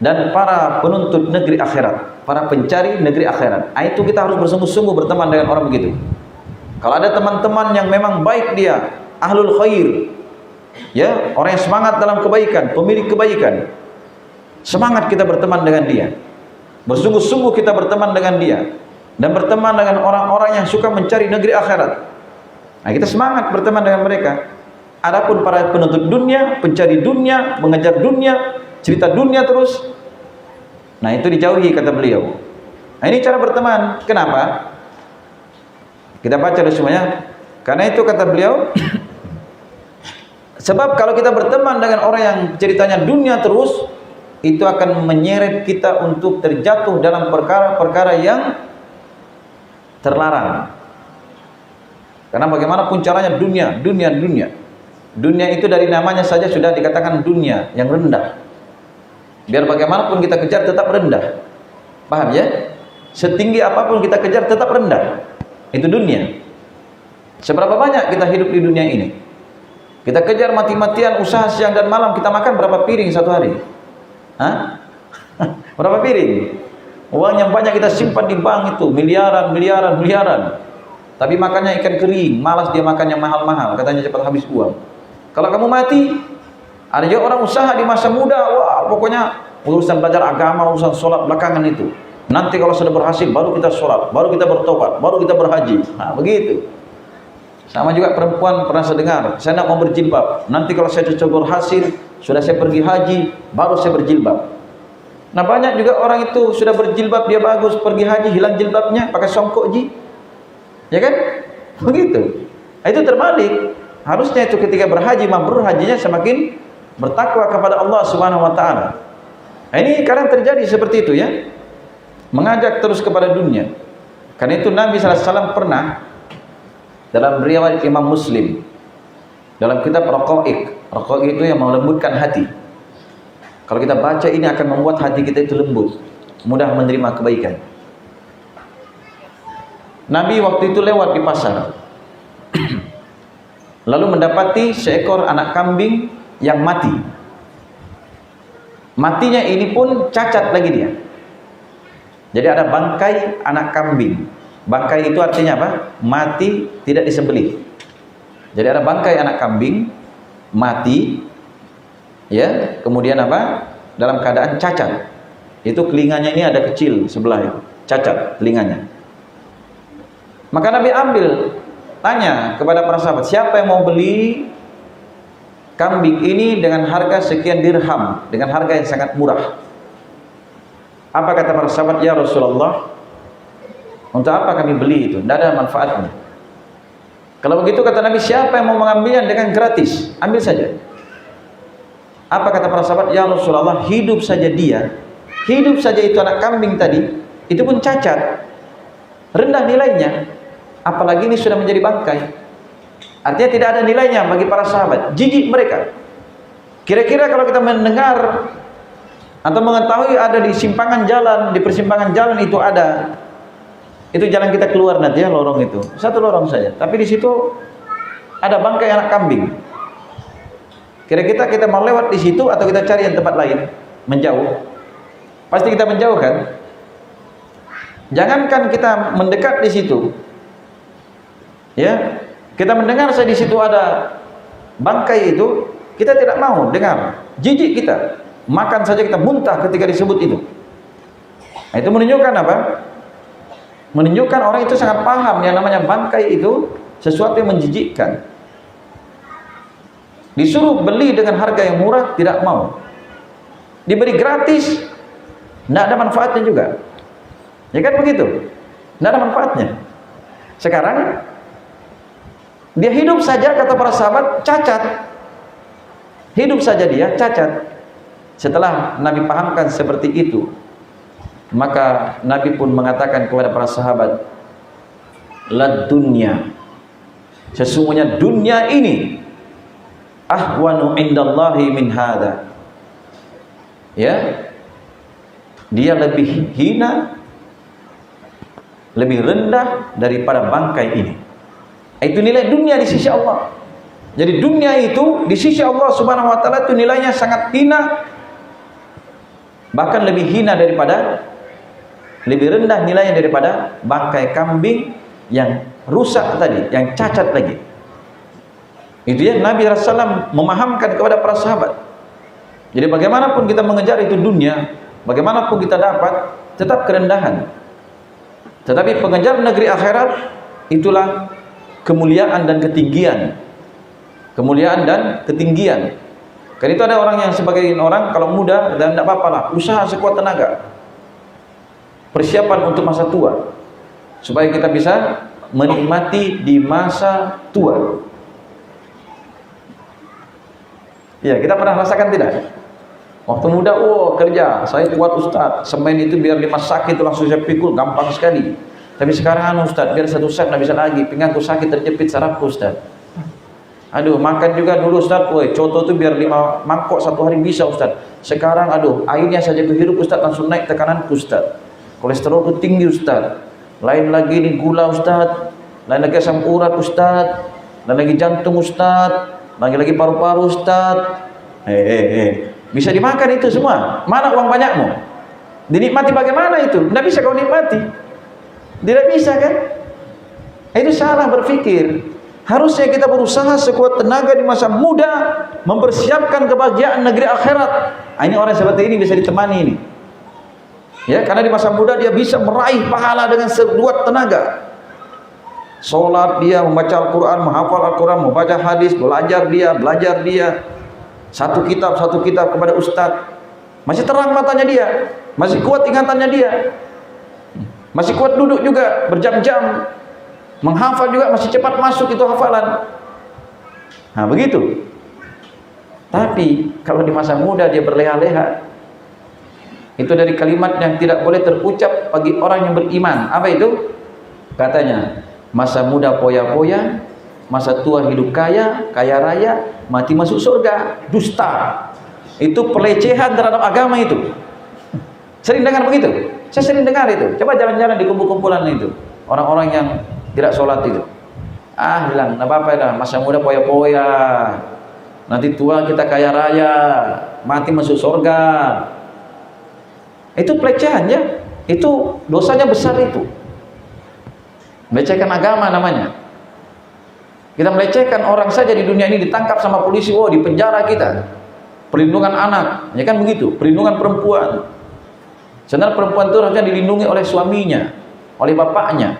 dan para penuntut negeri akhirat, para pencari negeri akhirat. Itu kita harus bersungguh-sungguh berteman dengan orang begitu. Kalau ada teman-teman yang memang baik dia, ahlul khair, ya, orang yang semangat dalam kebaikan, pemilik kebaikan, semangat kita berteman dengan dia, bersungguh-sungguh kita berteman dengan dia, dan berteman dengan orang-orang yang suka mencari negeri akhirat. Nah, kita semangat berteman dengan mereka. Adapun para penuntut dunia, pencari dunia, mengejar dunia, cerita dunia terus, nah itu dijauhi kata beliau. Nah, ini cara berteman. Kenapa? Kita baca semuanya. Karena itu kata beliau, sebab kalau kita berteman dengan orang yang ceritanya dunia terus, itu akan menyeret kita untuk terjatuh dalam perkara-perkara yang terlarang. Karena bagaimanapun caranya dunia. Dunia itu dari namanya saja sudah dikatakan dunia yang rendah. Biar bagaimanapun kita kejar tetap rendah. Paham ya? Setinggi apapun kita kejar tetap rendah. Itu dunia. Seberapa banyak kita hidup di dunia ini? Kita kejar mati-matian usaha siang dan malam, kita makan berapa piring satu hari? Hah? Berapa piring? Uang yang banyak kita simpan di bank itu miliaran, miliaran, miliaran. Tapi makannya ikan kering, malas dia makan yang mahal-mahal, katanya cepat habis uang. Kalau kamu mati, ada juga orang usaha di masa muda, wah pokoknya urusan belajar agama, urusan sholat belakangan itu. Nanti kalau sudah berhasil, baru kita sholat, baru kita bertobat, baru kita berhaji. Nah begitu. Sama juga perempuan pernah saya dengar, saya nak mau berjilbab. Nanti kalau saya sudah berhasil, sudah saya pergi haji, baru saya berjilbab. Nah banyak juga orang itu sudah berjilbab, dia bagus, pergi haji, hilang jilbabnya, pakai songkok ji. Ya kan? Begitu. Nah, itu terbalik. Harusnya itu ketika berhaji, mabrur hajinya semakin bertakwa kepada Allah Subhanahu wa taala. Nah, ini kadang terjadi seperti itu ya. Mengajak terus kepada dunia. Karena itu Nabi sallallahu alaihi wasallam pernah dalam riwayat Imam Muslim dalam kitab Raqaiq. Raqaiq itu yang melembutkan hati. Kalau kita baca ini akan membuat hati kita itu lembut, mudah menerima kebaikan. Nabi waktu itu lewat di pasar. Lalu mendapati seekor anak kambing yang mati. Matinya ini pun cacat lagi dia. Jadi ada bangkai anak kambing. Bangkai itu artinya apa? Mati, tidak disembelih. Jadi ada bangkai anak kambing mati, ya. Kemudian apa? Dalam keadaan cacat. Itu telinganya ini ada kecil sebelah itu, cacat telinganya. Maka Nabi tanya kepada para sahabat, siapa yang mau beli kambing ini dengan harga sekian dirham, dengan harga yang sangat murah? Apa kata para sahabat? Ya Rasulullah, untuk apa kami beli itu? Tidak ada manfaatnya. Kalau begitu kata Nabi, siapa yang mau mengambilnya dengan gratis? Ambil saja. Apa kata para sahabat? Ya Rasulullah, hidup saja dia, hidup saja itu anak kambing tadi, itu pun cacat, rendah nilainya. Apalagi ini sudah menjadi bangkai. Artinya tidak ada nilainya bagi para sahabat. Jijik mereka. Kira-kira kalau kita mendengar atau mengetahui ada di simpangan jalan, di persimpangan jalan itu ada, itu jalan kita keluar nanti ya, lorong itu, satu lorong saja, tapi di situ ada bangkai anak kambing. Kira-kira kita mau lewat di situ atau kita cari yang tempat lain, menjauh? Pasti kita menjauh kan? Jangankan kita mendekat di situ, ya, kita mendengar saya di situ ada bangkai itu, kita tidak mau dengar, jijik kita, makan saja kita muntah ketika disebut itu. Nah, itu menunjukkan apa? Menunjukkan orang itu sangat paham yang namanya bangkai itu sesuatu yang menjijikkan. Disuruh beli dengan harga yang murah, tidak mau. Diberi gratis, tidak ada manfaatnya juga. Ya kan begitu? Tidak ada manfaatnya. Sekarang dia hidup saja, kata para sahabat, cacat. Hidup saja dia cacat. Setelah Nabi pahamkan seperti itu, maka Nabi pun mengatakan kepada para sahabat, la dunya, sesungguhnya dunia ini ahwanu indallahi min hadha, ya, dia lebih hina, lebih rendah daripada bangkai ini. Itu nilai dunia di sisi Allah. Jadi dunia itu di sisi Allah Subhanahu wa taala itu nilainya sangat hina, bahkan lebih hina daripada, lebih rendah nilainya daripada bangkai kambing yang rusak tadi, yang cacat lagi. Itu ya Nabi SAW memahamkan kepada para sahabat. Jadi bagaimanapun kita mengejar itu dunia, bagaimanapun kita dapat, tetap kerendahan. Tetapi pengejar negeri akhirat, itulah kemuliaan dan ketinggian. Kemuliaan dan ketinggian. Karena itu ada orang yang sebagian orang kalau muda dan tidak apa-apa lah, usaha sekuat tenaga, persiapan untuk masa tua, supaya kita bisa menikmati di masa tua. Ya, kita pernah rasakan tidak? Waktu muda, oh kerja, saya kuat Ustaz, semen itu biar 5 sak itu langsung saya pikul, gampang sekali. Tapi sekarang Ustaz, biar 1 sak tidak bisa lagi, pinggangku sakit terjepit sarafku Ustaz. Aduh, makan juga dulu Ustaz, woi, coto itu biar 5 mangkok 1 hari bisa Ustaz. Sekarang aduh, airnya saja kehirup Ustaz, langsung naik tekananku Ustaz. Kolesterolku tinggi Ustaz. Lain lagi ini gula Ustaz. lain lagi asam urat Ustaz, lain lagi jantung Ustaz, lagi paru-paru Ustaz. Bisa dimakan itu semua. Mana uang banyakmu? Dinikmati bagaimana itu? Tidak bisa kau nikmati. Tidak bisa kan? Itu salah berpikir. Harusnya kita berusaha sekuat tenaga di masa muda mempersiapkan kebahagiaan negeri akhirat. Ini orang seperti ini bisa ditemani ini. Ya, karena di masa muda dia bisa meraih pahala dengan sekuat tenaga. Salat dia, membaca Al-Quran, menghafal Al-Quran, membaca hadis, belajar dia. Satu kitab kepada ustaz. Masih terang matanya dia, masih kuat ingatannya dia. Masih kuat duduk juga berjam-jam. Menghafal juga masih cepat masuk itu hafalan. Nah, begitu. Tapi kalau di masa muda dia berleha-leha, itu dari kalimat yang tidak boleh terucap bagi orang yang beriman. Apa itu? Katanya, masa muda poya-poya, masa tua hidup kaya, kaya raya, mati masuk surga. Dusta. Itu pelecehan terhadap agama itu. Sering dengar begitu? Saya sering dengar itu. Coba jalan-jalan di kumpul-kumpulan itu. Orang-orang yang tidak sholat itu. Bilang, nggak apa-apa dah, masa muda poya-poya. Nanti tua kita kaya raya, mati masuk surga. Itu pelecehan ya. Itu dosanya besar itu. Melecehkan agama namanya. Kita melecehkan orang saja di dunia ini ditangkap sama polisi, di penjara kita. Perlindungan anak, ya kan begitu. Perlindungan perempuan. Sebenarnya perempuan itu harusnya dilindungi oleh suaminya, oleh bapaknya.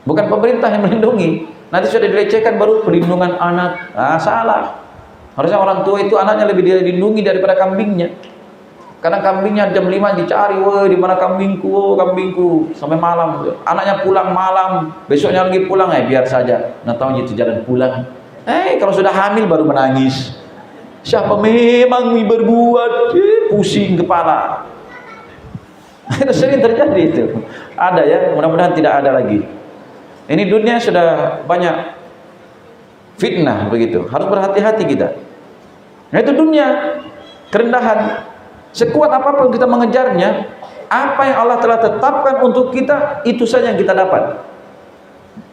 Bukan pemerintah yang melindungi. Nanti sudah dilecehkan baru perlindungan anak. Salah. Harusnya orang tua itu anaknya lebih dilindungi daripada kambingnya. Karena kambingnya jam 5 dicari, di mana kambingku, kambingku sampai malam. Anaknya pulang malam, besoknya lagi pulang, biar saja. Nah, tahu itu jalan pulang. Kalau sudah hamil baru menangis. Siapa memang berbuat, pusing kepala. Itu sering terjadi itu. Ada ya, mudah-mudahan tidak ada lagi. Ini dunia sudah banyak fitnah begitu. Harus berhati-hati kita. Nah, itu dunia kerendahan. Sekuat apapun kita mengejarnya, apa yang Allah telah tetapkan untuk kita, itu saja yang kita dapat.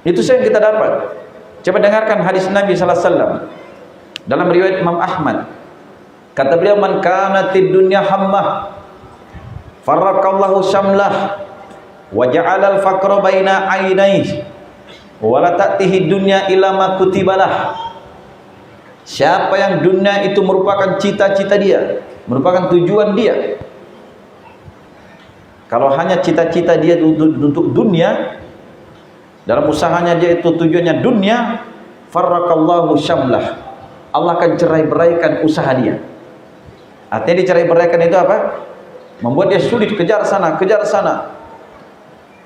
Itu saja yang kita dapat. Coba dengarkan hadis Nabi sallallahu alaihi wasallam. Dalam riwayat Imam Ahmad, kata beliau, man kanatid dunya hammah farraqallahu syamlah wa ja'ala al-faqra baina ainaihi wa la ta'tihi dunya illa ma kutibalah. Siapa yang dunia itu merupakan cita-cita dia, merupakan tujuan dia, kalau hanya cita-cita dia untuk dunia, dalam usahanya dia itu tujuannya dunia, farraqallahu syamlah, Allah akan cerai-beraikan usaha dia. Artinya dicerai-beraikan itu apa? Membuat dia sulit kejar sana, kejar sana.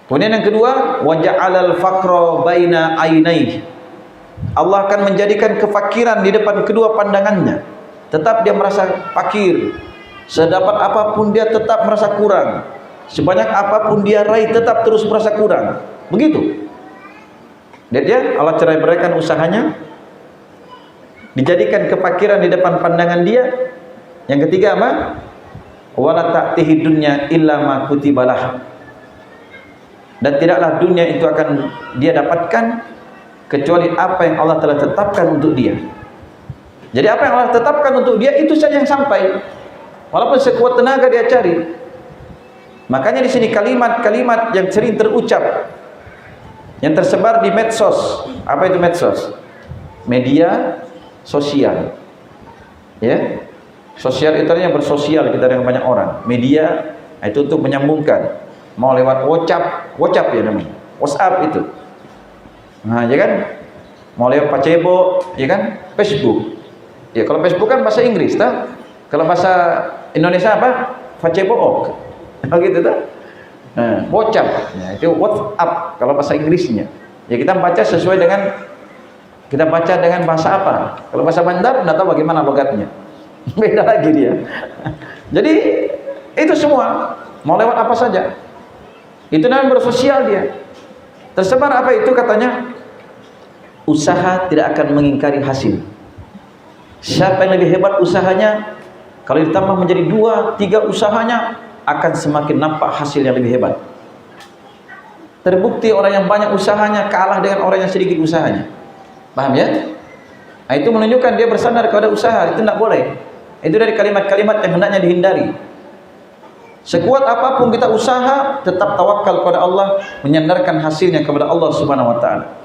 Kemudian yang kedua, wa ja'alal faqra baina ainaihi, Allah akan menjadikan kefakiran di depan kedua pandangannya. Tetap dia merasa fakir. Sedapat apapun dia tetap merasa kurang. Sebanyak apapun dia raih tetap terus merasa kurang. Begitu. Lihat ya, Allah cerai-beraikan usahanya. Dijadikan kefakiran di depan pandangan dia. Yang ketiga apa? Wala ta'tihi dunya illa ma kutibalah. Dan tidaklah dunia itu akan dia dapatkan kecuali apa yang Allah telah tetapkan untuk dia. Jadi apa yang Allah tetapkan untuk dia itu saja yang sampai. Walaupun sekuat tenaga dia cari. Makanya di sini kalimat-kalimat yang sering terucap, yang tersebar di medsos. Apa itu medsos? Media sosial. Ya. Sosial itu artinya bersosial kita dengan banyak orang. Media itu untuk menyambungkan. Mau lewat WhatsApp ya namanya. WhatsApp itu. Nah, ya kan? Mau lewat Facebook, ya kan? Facebook. Ya, kalau Facebook kan bahasa Inggris, tak? Kalau bahasa Indonesia apa? Facebook. Gitu tak? Nah, WhatsApp. Ya, itu WhatsApp kalau bahasa Inggrisnya. Ya, kita baca sesuai dengan kita baca dengan bahasa apa? Kalau bahasa Bandar enggak tahu bagaimana logatnya. Beda lagi dia. Jadi itu semua mau lewat apa saja. Itu namanya bersosial dia. Tersebar apa itu katanya? Usaha tidak akan mengingkari hasil. Siapa yang lebih hebat usahanya, kalau ditambah menjadi 2, 3 usahanya, akan semakin nampak hasil yang lebih hebat. terbukti orang yang banyak usahanya kalah dengan orang yang sedikit usahanya. Paham ya? Nah, itu menunjukkan dia bersandar kepada usaha, itu tidak boleh. Itu dari kalimat-kalimat yang hendaknya dihindari. Sekuat apapun kita usaha, tetap tawakal kepada Allah, menyandarkan hasilnya kepada Allah Subhanahu wa taala.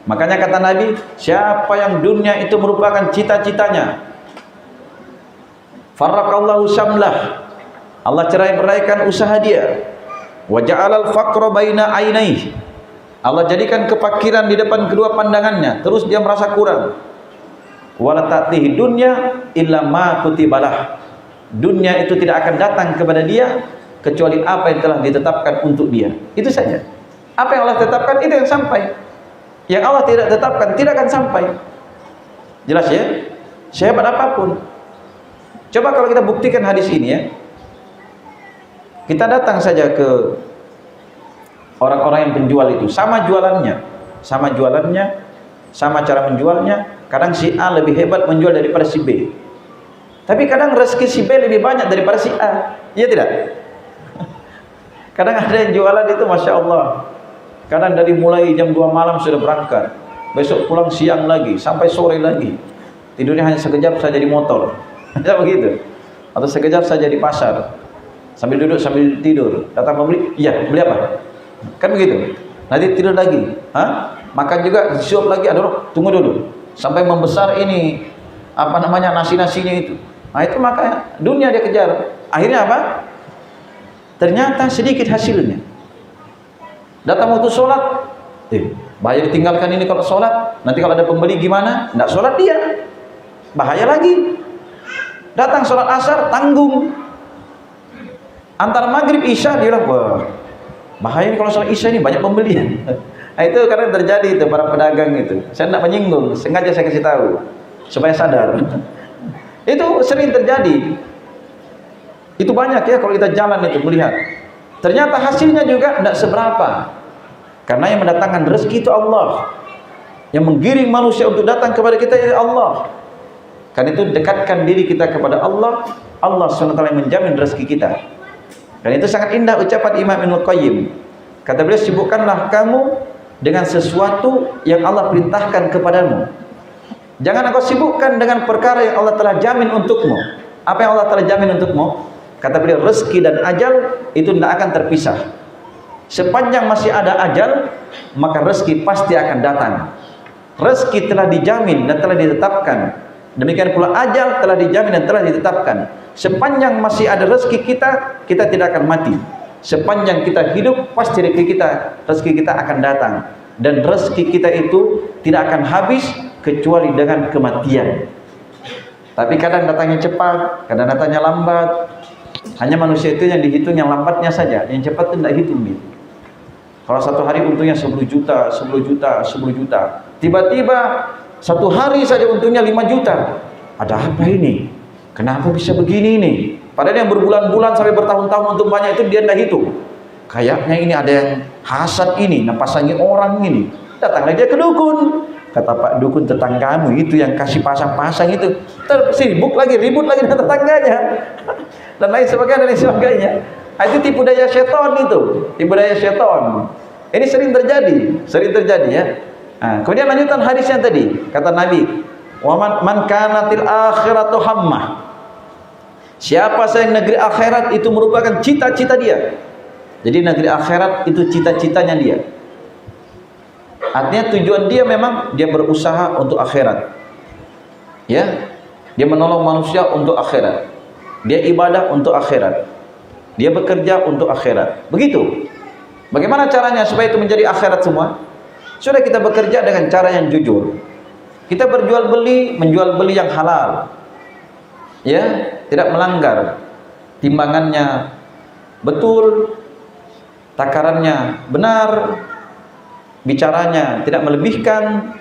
Makanya kata Nabi, siapa yang dunia itu merupakan cita-citanya, farraqallahu syamlah, Allah cerai-beraikan usaha dia. Wa ja'alal faqra baina ainaihi, Allah jadikan kefakiran di depan kedua pandangannya, terus dia merasa kurang. Wala ta'tihi dunya illa ma kutibalah, dunia itu tidak akan datang kepada dia kecuali apa yang telah ditetapkan untuk dia. Itu saja. Apa yang Allah tetapkan itu yang sampai. Yang Allah tidak tetapkan tidak akan sampai. Jelas ya? Sehebat apapun. Coba kalau kita buktikan hadis ini ya. Kita datang saja ke orang-orang yang penjual itu, sama jualannya, sama cara menjualnya. Kadang si A lebih hebat menjual daripada si B. Tapi kadang rezeki si B lebih banyak daripada si A. Iya tidak? Kadang ada yang jualan itu Masya Allah. Kadang dari mulai jam 2 malam sudah berangkat, besok pulang siang lagi, sampai sore lagi. Tidurnya hanya sekejap saja di motor. Ya begitu. Atau sekejap saja di pasar. Sambil duduk sambil tidur. Datang pembeli, iya beli apa? Kan begitu. Nanti tidur lagi. Makan juga disuap lagi. Aduh, tunggu dulu. Sampai membesar ini apa namanya nasi-nasinya itu. Nah itu maka dunia dia kejar. Akhirnya apa? Ternyata sedikit hasilnya. Datang waktu sholat, bahaya ditinggalkan ini kalau sholat. Nanti kalau ada pembeli gimana? Nggak sholat dia, bahaya lagi. Datang sholat asar, tanggung. Antara maghrib isya dia bilang, wah bahaya ini kalau sholat isya ini banyak pembelian. Nah, itu karena terjadi itu para pedagang itu. Saya tidak menyinggung, sengaja saya kasih tahu supaya sadar. Itu sering terjadi. Itu banyak ya kalau kita jalan itu melihat. Ternyata hasilnya juga tidak seberapa. Karena yang mendatangkan rezeki itu Allah. Yang menggiring manusia untuk datang kepada kita adalah Allah. Karena itu dekatkan diri kita kepada Allah. Allah SWT yang menjamin rezeki kita. Dan itu sangat indah ucapan Imam Ibnul Qayyim. Kata beliau, sibukkanlah kamu dengan sesuatu yang Allah perintahkan kepadamu. Jangan engkau sibukkan dengan perkara yang Allah telah jamin untukmu. Apa yang Allah telah jamin untukmu? Kata beliau, rezeki dan ajal itu tidak akan terpisah. Sepanjang masih ada ajal, maka rezeki pasti akan datang. Rezeki telah dijamin dan telah ditetapkan. Demikian pula ajal telah dijamin dan telah ditetapkan. Sepanjang masih ada rezeki kita, kita tidak akan mati. Sepanjang kita hidup, pasti rezeki kita akan datang. Dan rezeki kita itu tidak akan habis kecuali dengan kematian. Tapi kadang datangnya cepat, kadang datangnya lambat. Hanya manusia itu yang dihitung yang lambatnya saja, yang cepat itu tidak hitung gitu. Kalau satu hari untungnya 10 juta, 10 juta, 10 juta. Tiba-tiba satu hari saja untungnya 5 juta. Ada apa ini? Kenapa bisa begini nih? Padahal yang berbulan-bulan sampai bertahun-tahun untung banyak itu dia tidak hitung. Kayaknya ini ada yang hasad ini, nampasangi orang ini. Datanglah dia ke dukun. Kata Pak dukun, tetanggamu itu yang kasih pasang-pasang itu tersibuk lagi, ribut lagi dengan tetangganya. Dan lain sebagainya. Itu tipu daya setan itu. Tipu daya setan. Ini sering terjadi ya. Nah, kemudian lanjutan hadisnya tadi, kata Nabi, "Wa man kanatil akhiratu hammah." Siapa sayang negeri akhirat itu merupakan cita-cita dia. Jadi negeri akhirat itu cita-citanya dia. Artinya tujuan dia memang dia berusaha untuk akhirat. Ya. Dia menolong manusia untuk akhirat. Dia ibadah untuk akhirat. Dia bekerja untuk akhirat. Begitu. Bagaimana caranya supaya itu menjadi akhirat semua? Sudah kita bekerja dengan cara yang jujur. Kita menjual beli yang halal. Ya, tidak melanggar. Timbangannya betul, takarannya benar, bicaranya tidak melebihkan.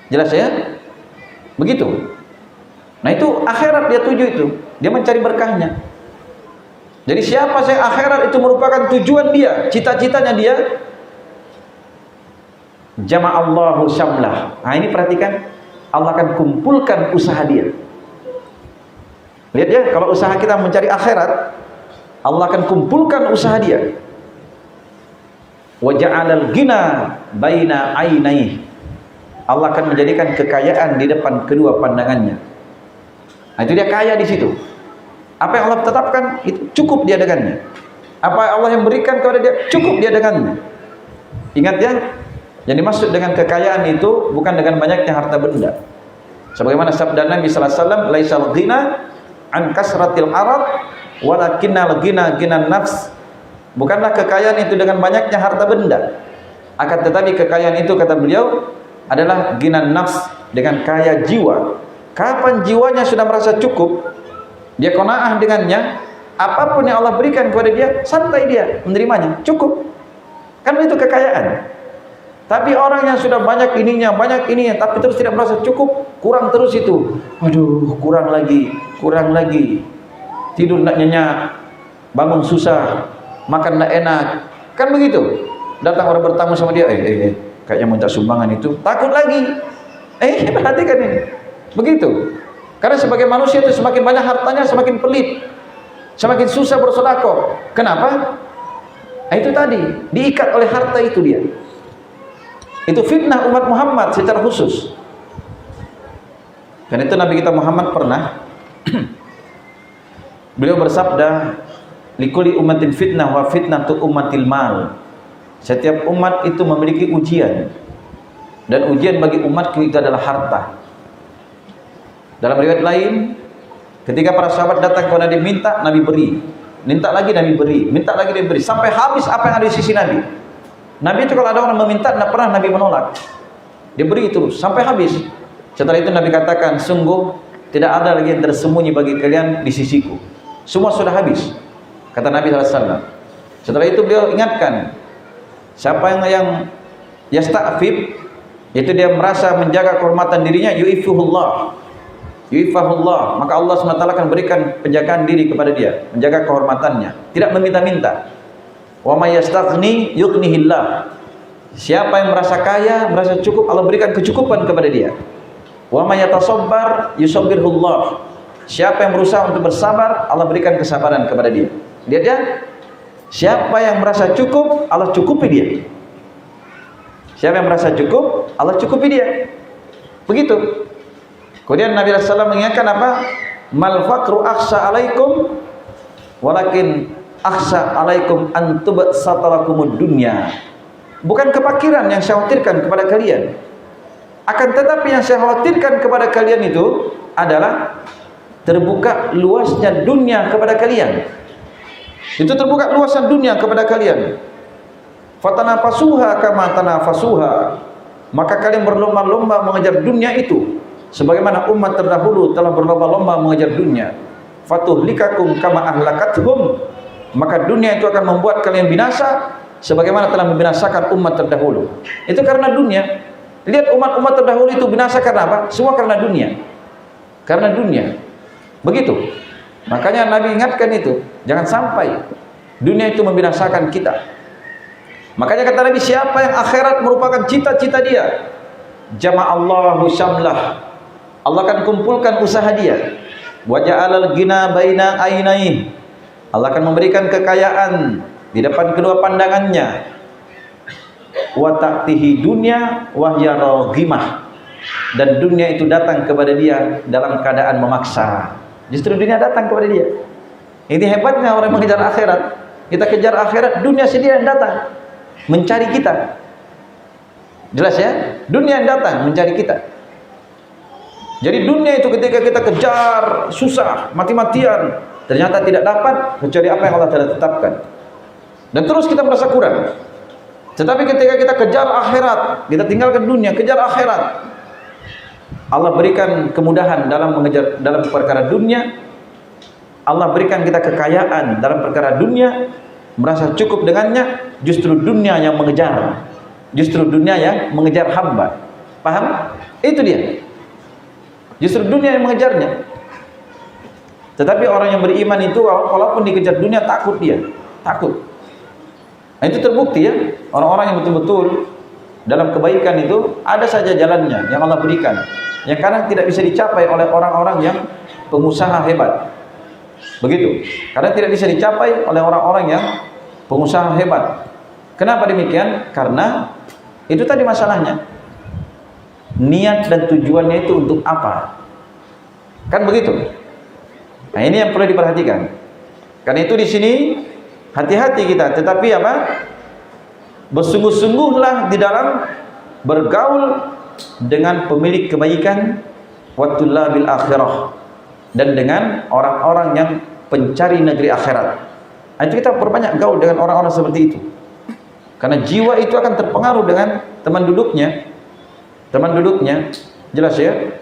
Jelas ya? Begitu. Nah, itu akhirat dia tuju itu. Dia mencari berkahnya. Jadi siapa saya akhirat itu merupakan tujuan dia, cita-citanya dia. Jama'allahu syamlah. Nah, ini perhatikan, Allah akan kumpulkan usaha dia. Lihat ya, kalau usaha kita mencari akhirat, Allah akan kumpulkan usaha dia. Wa ja'alal ghina baina ainaihi. Allah akan menjadikan kekayaan di depan kedua pandangannya. Nah, itu dia kaya di situ. Apa yang Allah tetapkan itu cukup dia dengannya. Apa Allah yang berikan kepada dia cukup dia dengannya. Ingat ya, yang dimaksud dengan kekayaan itu bukan dengan banyaknya harta benda. Sebagaimana sabda Nabi sallallahu alaihi wasallam, "Laisal ghina an kasratil arad, walakinnal ghina ghinan nafs." Bukanlah kekayaan itu dengan banyaknya harta benda, akan tetapi kekayaan itu, kata beliau, adalah ghinan nafs, dengan kaya jiwa. Kapan jiwanya sudah merasa cukup, dia qanaah dengannya, apapun yang Allah berikan kepada dia, santai dia menerimanya, cukup. Kan itu kekayaan. Tapi orang yang sudah banyak ininya, tapi terus tidak merasa cukup, kurang terus itu. Aduh, kurang lagi. Tidur nak nyenyak, bangun susah, makan nak enak. Kan begitu. Datang orang bertamu sama dia, kayaknya minta sumbangan itu, takut lagi. Perhatikan ini. Begitu. Karena sebagai manusia itu semakin banyak hartanya semakin pelit, semakin susah bersedekah. Kenapa? Itu tadi, diikat oleh harta itu dia. Itu fitnah umat Muhammad secara khusus. Dan itu Nabi kita Muhammad pernah beliau bersabda, "Likulli ummatin fitnah wa fitnatu ummatil mal." Setiap umat itu memiliki ujian, dan ujian bagi umatku itu adalah harta. Dalam riwayat lain, ketika para sahabat datang kepada Nabi minta, Nabi beri. Minta lagi, Nabi beri. Minta lagi, Nabi beri. Sampai habis apa yang ada di sisi Nabi. Nabi itu kalau ada orang meminta, tidak pernah Nabi menolak. Dia beri terus sampai habis. Setelah itu Nabi katakan, "Sungguh tidak ada lagi yang tersembunyi bagi kalian di sisiku. Semua sudah habis." Kata Nabi SAW. Setelah itu beliau ingatkan, siapa yang yasta'fif, yaitu dia merasa menjaga kehormatan dirinya, yu'iffuhullah, maka Allah SWT akan berikan penjagaan diri kepada dia, menjaga kehormatannya, tidak meminta-minta. Wa may yastaghni yughnihillah. Siapa yang merasa kaya, merasa cukup, Allah berikan kecukupan kepada dia. Wa may yatasabbar yusabbirhullah. Siapa yang berusaha untuk bersabar, Allah berikan kesabaran kepada dia. Lihat ya, siapa yang merasa cukup, Allah cukupi dia. Siapa yang merasa cukup, Allah cukupi dia. Begitu. Kemudian Nabi SAW mengingatkan apa? Mal faqru akhsha alaikum walakin akhsha alaikum an tubsatalakumud dunya. Bukan kefakiran yang saya khawatirkan kepada kalian, akan tetapi yang saya khawatirkan kepada kalian itu adalah terbuka luasnya dunia kepada kalian. Itu terbuka luasan dunia kepada kalian. Fatanafasuha kama tanafasuha. Maka kalian berlomba-lomba mengejar dunia itu, sebagaimana umat terdahulu telah berlomba-lomba mengejar dunia. Fatuhlikakum kama ahlakathum. Maka dunia itu akan membuat kalian binasa sebagaimana telah membinasakan umat terdahulu. Itu karena dunia. Lihat umat-umat terdahulu itu binasa karena apa? Semua karena dunia. Karena dunia. Begitu. Makanya Nabi ingatkan itu, jangan sampai dunia itu membinasakan kita. Makanya kata Nabi, siapa yang akhirat merupakan cita-cita dia, jama'allahu syamlah. Allah akan kumpulkan usaha dia. Wa ja'alal ghina baina ainaihi. Allah akan memberikan kekayaan di depan kedua pandangannya. Wa ta'tihi dunya wa hiya raghimah. Dan dunia itu datang kepada dia dalam keadaan memaksa. Justru dunia datang kepada dia. Ini hebatnya orang mengejar akhirat. Kita kejar akhirat, dunia sendiri yang datang mencari kita. Jelas ya? Dunia yang datang mencari kita. Jadi dunia itu ketika kita kejar susah, mati-matian, ternyata tidak dapat kecuali apa yang Allah telah tetapkan. Dan terus kita merasa kurang. Tetapi ketika kita kejar akhirat, kita tinggalkan dunia, kejar akhirat, Allah berikan kemudahan dalam mengejar dalam perkara dunia. Allah berikan kita kekayaan dalam perkara dunia, merasa cukup dengannya. Justru dunia yang mengejar, justru dunia yang mengejar hamba. Paham? Itu dia. Justru dunia yang mengejarnya. Tetapi orang yang beriman itu walaupun dikejar dunia takut dia, takut. Nah, itu terbukti ya, orang-orang yang betul-betul dalam kebaikan itu ada saja jalannya yang Allah berikan, yang kadang tidak bisa dicapai oleh orang-orang yang pengusaha hebat. Begitu. Kadang tidak bisa dicapai oleh orang-orang yang pengusaha hebat. Kenapa demikian? Karena itu tadi masalahnya. Niat dan tujuannya itu untuk apa? Kan begitu. Nah, ini yang perlu diperhatikan. Karena itu di sini hati-hati kita. Tetapi apa? Bersungguh-sungguhlah di dalam bergaul dengan pemilik kebaikan, wattullah bil akhirah, dan dengan orang-orang yang pencari negeri akhirat. Nah, itu kita perbanyak gaul dengan orang-orang seperti itu. Karena jiwa itu akan terpengaruh dengan teman duduknya. Teman duduknya, jelas ya?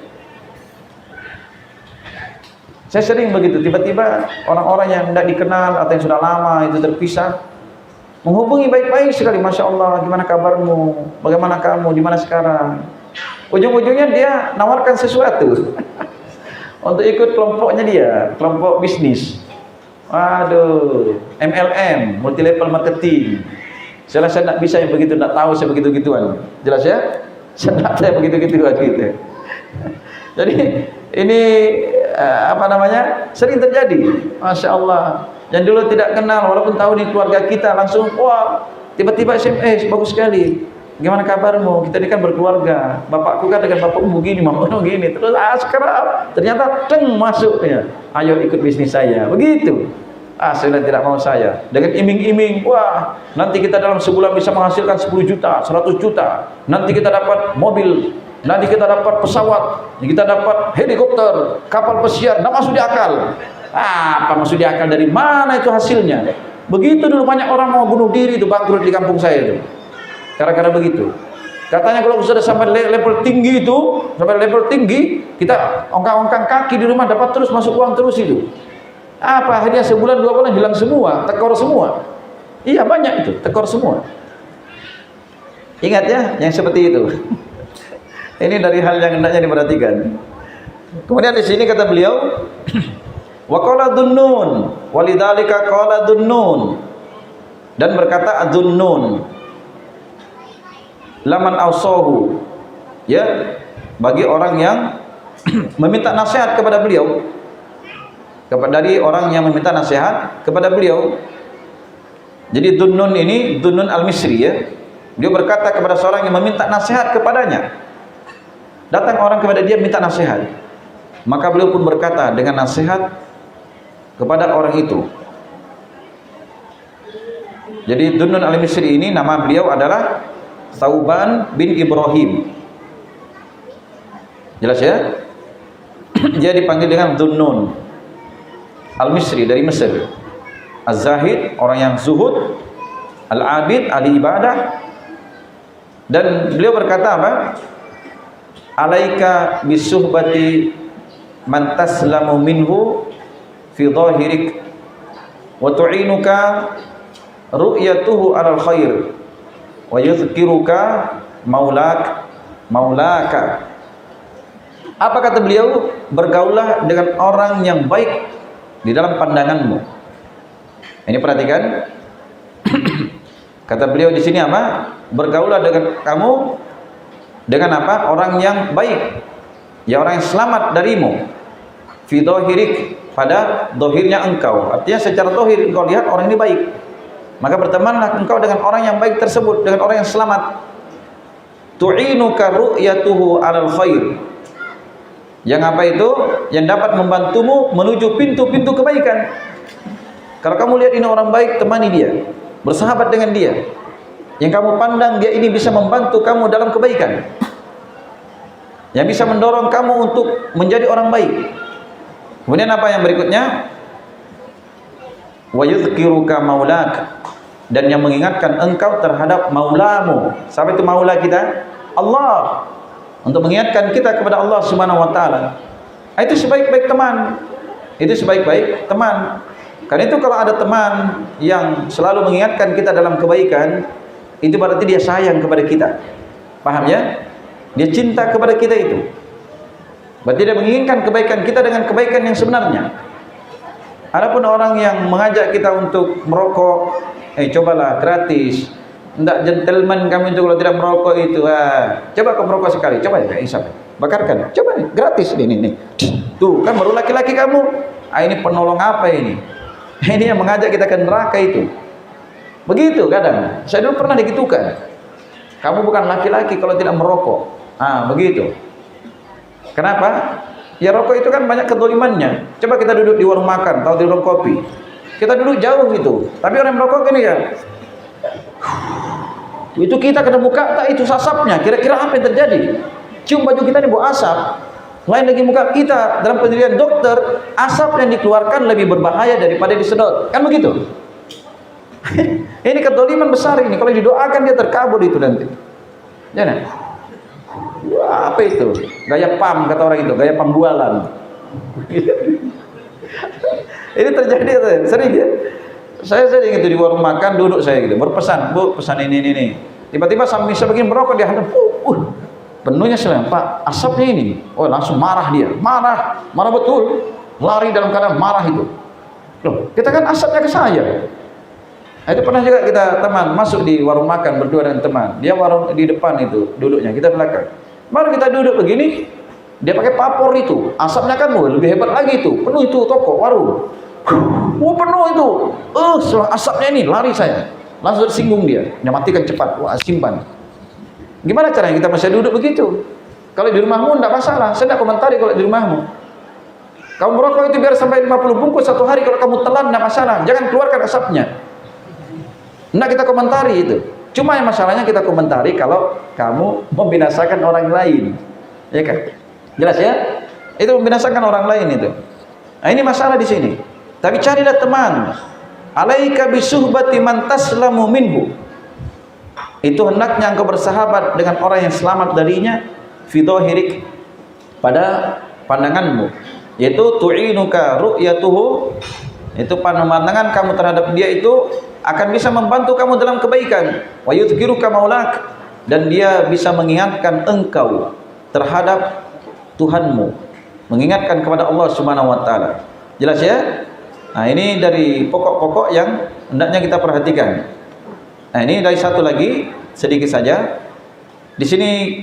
Saya sering begitu, tiba-tiba orang-orang yang tidak dikenal atau yang sudah lama itu terpisah, menghubungi baik-baik sekali, Masya Allah, gimana kabarmu, bagaimana kamu, di mana sekarang. Ujung-ujungnya dia nawarkan sesuatu untuk ikut kelompoknya dia, kelompok bisnis. Waduh, MLM, multi level marketing. Saya tidak bisa yang begitu, tidak tahu saya begitu-gituan. Jelas ya? Saya tidak tahu begitu-gituan gitu. Jadi ini sering terjadi, Masya Allah. Yang dulu tidak kenal, walaupun tahu di keluarga kita, langsung wah, tiba-tiba SMS, bagus sekali, gimana kabarmu, kita ini kan berkeluarga, bapakku kan dengan bapakmu gini, mamamu gini, terus sekarang ternyata masuknya, ayo ikut bisnis saya, begitu. Sudah tidak mau saya, dengan iming-iming, wah nanti kita dalam sebulan bisa menghasilkan 10 juta, 100 juta, nanti kita dapat mobil, nanti kita dapat pesawat, kita dapat helikopter, kapal pesiar. Tidak masuk di akal. Apa masuk di akal, dari mana itu hasilnya? Begitu dulu banyak orang mau bunuh diri itu, bangkrut di kampung saya itu, gara-gara begitu. Katanya kalau sudah sampai level tinggi itu, sampai level tinggi, kita ongkang-ongkang kaki di rumah dapat terus masuk uang terus itu. Apa akhirnya sebulan 2 bulan hilang semua, tekor semua. Iya banyak itu, tekor semua. Ingat ya yang seperti itu. Ini dari hal yang hendaknya diperhatikan. Kemudian di sini kata beliau, wa qala dhunnun, walidzalika qala dhunnun, dan berkata adzunnun, laman ausahu, ya, bagi orang yang meminta nasihat kepada beliau, dari orang yang meminta nasihat kepada beliau. Jadi dhunnun ini Dhunnun al-Misri ya. Dia berkata kepada seorang yang meminta nasihat kepadanya. Datang orang kepada dia minta nasihat. Maka beliau pun berkata dengan nasihat kepada orang itu. Jadi Dhunnun al-Misri ini nama beliau adalah Thauban bin Ibrahim. Jelas ya? Dia dipanggil dengan Dhunnun al-Misri dari Mesir. Az-Zahid, orang yang zuhud, al-abid, ahli ibadah. Dan beliau berkata apa? Alaika bisuhbati man taslamu minhu fi dhahirik wa tu'inuka ru'yatuhu 'alal khair wa yudhkiruka maulaka. Apa kata beliau? Bergaulah dengan orang yang baik di dalam pandanganmu. Ini perhatikan. Kata beliau di sini apa? Bergaulah dengan kamu dengan apa? Orang yang baik, ya, orang yang selamat darimu. Fi dhahirik, pada dohirnya engkau. Artinya secara dohir engkau lihat orang ini baik, maka bertemanlah engkau dengan orang yang baik tersebut, dengan orang yang selamat. Tu'inuka ru'yatuhu 'alal khair. Yang apa itu? Yang dapat membantumu menuju pintu-pintu kebaikan. Kalau kamu lihat ini orang baik, temani dia, bersahabat dengan dia. Yang kamu pandang dia ini bisa membantu kamu dalam kebaikan, yang bisa mendorong kamu untuk menjadi orang baik. Kemudian apa yang berikutnya? Wa yudhkiruka maulak, dan yang mengingatkan engkau terhadap maulamu. Siapa itu maula kita? Allah. Untuk mengingatkan kita kepada Allah Subhanahu wa taala. Itu sebaik-baik teman. Itu sebaik-baik teman. Karena itu kalau ada teman yang selalu mengingatkan kita dalam kebaikan, itu berarti dia sayang kepada kita. Paham ya? Dia cinta kepada kita itu. Berarti dia menginginkan kebaikan kita dengan kebaikan yang sebenarnya. Adapun orang yang mengajak kita untuk merokok, cobalah gratis. Tidak gentleman kami itu kalau tidak merokok itu. Coba kau merokok sekali, coba ya, isap. Bakarkan, coba nih, gratis nih. Tuh, kan baru laki-laki kamu. Ini penolong apa ini? Ini yang mengajak kita ke neraka itu. Begitu kadang. Saya dulu pernah digitukan. Kamu bukan laki-laki kalau tidak merokok. Begitu. Kenapa? Ya rokok itu kan banyak kedolimannya. Coba kita duduk di warung makan atau di warung kopi. Kita duduk jauh gitu. Tapi orang merokok gini ya. Itu kita kena buka, tak itu asapnya. Kira-kira apa yang terjadi? Cium baju kita ini bau asap. Lain lagi muka kita. Dalam penelitian dokter, asap yang dikeluarkan lebih berbahaya daripada disedot. Kan begitu? Ini kedoliman besar ini. Kalau didoakan dia terkabul itu nanti. Jangan. Wah, apa itu? Gaya pam kata orang itu, gaya pembualan. Ini terjadi sering ya. Saya sering itu di warung makan duduk saya gitu, berpesan, Bu, pesan ini. Tiba-tiba sambil saya begini merokok dia hadap, penuhnya selang, Pak, asapnya ini. Oh, langsung marah dia, marah betul, lari dalam keadaan marah itu. Loh, kita kan asapnya ke saya. Nah, itu pernah juga kita teman masuk di warung makan berdua dengan teman. Dia warung di depan itu duduknya, kita belakang. Baru kita duduk begini, dia pakai papor itu, asapnya kan lebih hebat lagi itu, penuh itu toko warung. Penuh itu. Asapnya ini lari saya. Langsung tersinggung dia matikan cepat. Wah, simpan. Gimana caranya kita masih duduk begitu? Kalau di rumahmu enggak masalah. Saya enggak komentari kalau di rumahmu. Kamu merokok itu biar sampai 50 bungkus satu hari, kalau kamu telan enggak masalah. Jangan keluarkan asapnya. Enggak kita komentari itu. Cuma yang masalahnya kita komentari kalau kamu membinasakan orang lain. Ya kan? Jelas ya? Itu membinasakan orang lain itu. Nah, ini masalah di sini. Tapi carilah teman. Alaika bisuhbati man taslamu minhu. Itu hendaknya engkau bersahabat dengan orang yang selamat darinya fi dhahirik, pada pandanganmu, yaitu tu'inuka ru'yatuhu, itu pandangan kamu terhadap dia itu akan bisa membantu kamu dalam kebaikan, wa yudhkiruka maulak, dan dia bisa mengingatkan engkau terhadap Tuhanmu, mengingatkan kepada Allah Subhanahu wa taala. Jelas ya? Nah, ini dari pokok-pokok yang hendaknya kita perhatikan. Nah, ini dari satu lagi sedikit saja. Di sini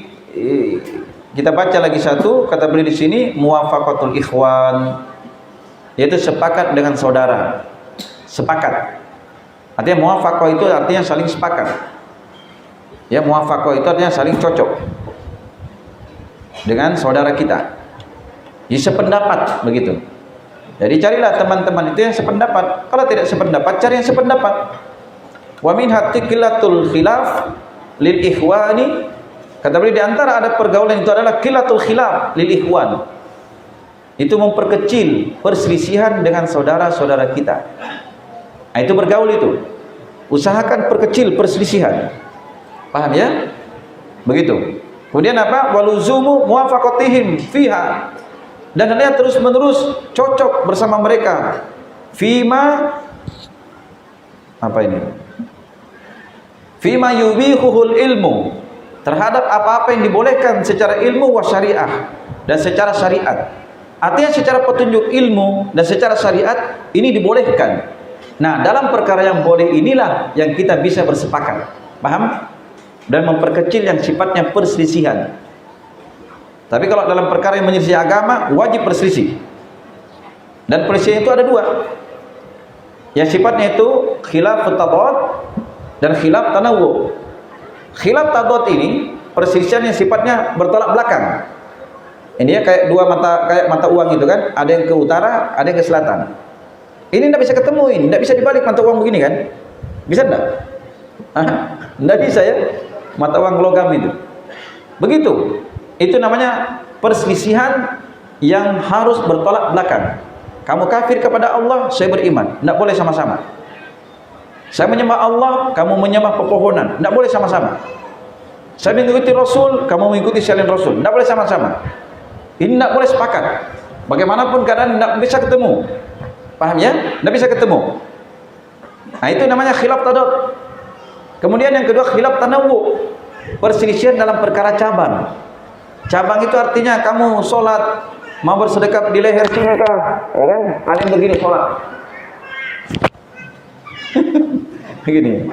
kita baca lagi satu, kata beliau di sini muwafaqatul ikhwan, yaitu sepakat dengan saudara. Sepakat. Artinya muwafaqah itu artinya saling sepakat. Ya, muwafaqah itu artinya saling cocok dengan saudara kita. Jadi sependapat begitu. Jadi carilah teman-teman itu yang sependapat. Kalau tidak sependapat, cari yang sependapat. Wa min hatiqillatul khilaf lil ikhwani. Kata beliau di antara ada pergaulan itu adalah qillatul khilaf lil ikhwan. Itu memperkecil perselisihan dengan saudara-saudara kita. Nah, itu bergaul itu. Usahakan perkecil perselisihan. Paham ya? Begitu. Kemudian apa? Waluzumu muwafaqatihim fiha. Dan hendaknya terus-menerus cocok bersama mereka. Fima apa ini? Fima yubihuhul ilmu, terhadap apa-apa yang dibolehkan secara ilmu wa syariah, dan secara syariat. Artinya secara petunjuk ilmu dan secara syariat ini dibolehkan. Nah, dalam perkara yang boleh inilah yang kita bisa bersepakat. Paham? Dan memperkecil yang sifatnya perselisihan. Tapi kalau dalam perkara yang menyelisih agama, wajib perselisih. Dan perselisihan itu ada dua. Yang sifatnya itu khilaf tadad dan khilaf tanawwu. Khilaf tadad ini perselisihan yang sifatnya bertolak belakang. Ini ya kayak dua mata, kayak mata uang itu kan, ada yang ke utara, ada yang ke selatan. Ini tidak bisa ketemu, ini tidak bisa dibalik mata uang begini kan? Bisa enggak? Tidak bisa ya, mata uang logam itu. Begitu. Itu namanya perselisihan yang harus bertolak belakang. Kamu kafir kepada Allah, saya beriman. Tidak boleh sama-sama. Saya menyembah Allah, kamu menyembah pepohonan. Tidak boleh sama-sama. Saya mengikuti Rasul, kamu mengikuti selain Rasul. Tidak boleh sama-sama. Ini tidak boleh sepakat. Bagaimanapun keadaan tidak bisa ketemu. Paham ya? Tidak bisa ketemu. Nah, itu namanya khilaf tadad. Kemudian yang kedua khilaf tanawwu. Perselisihan dalam perkara cabang. Cabang itu artinya kamu sholat mau bersedekap di leher sini kah? Ya kan? Ada yang begini sholat. Begini.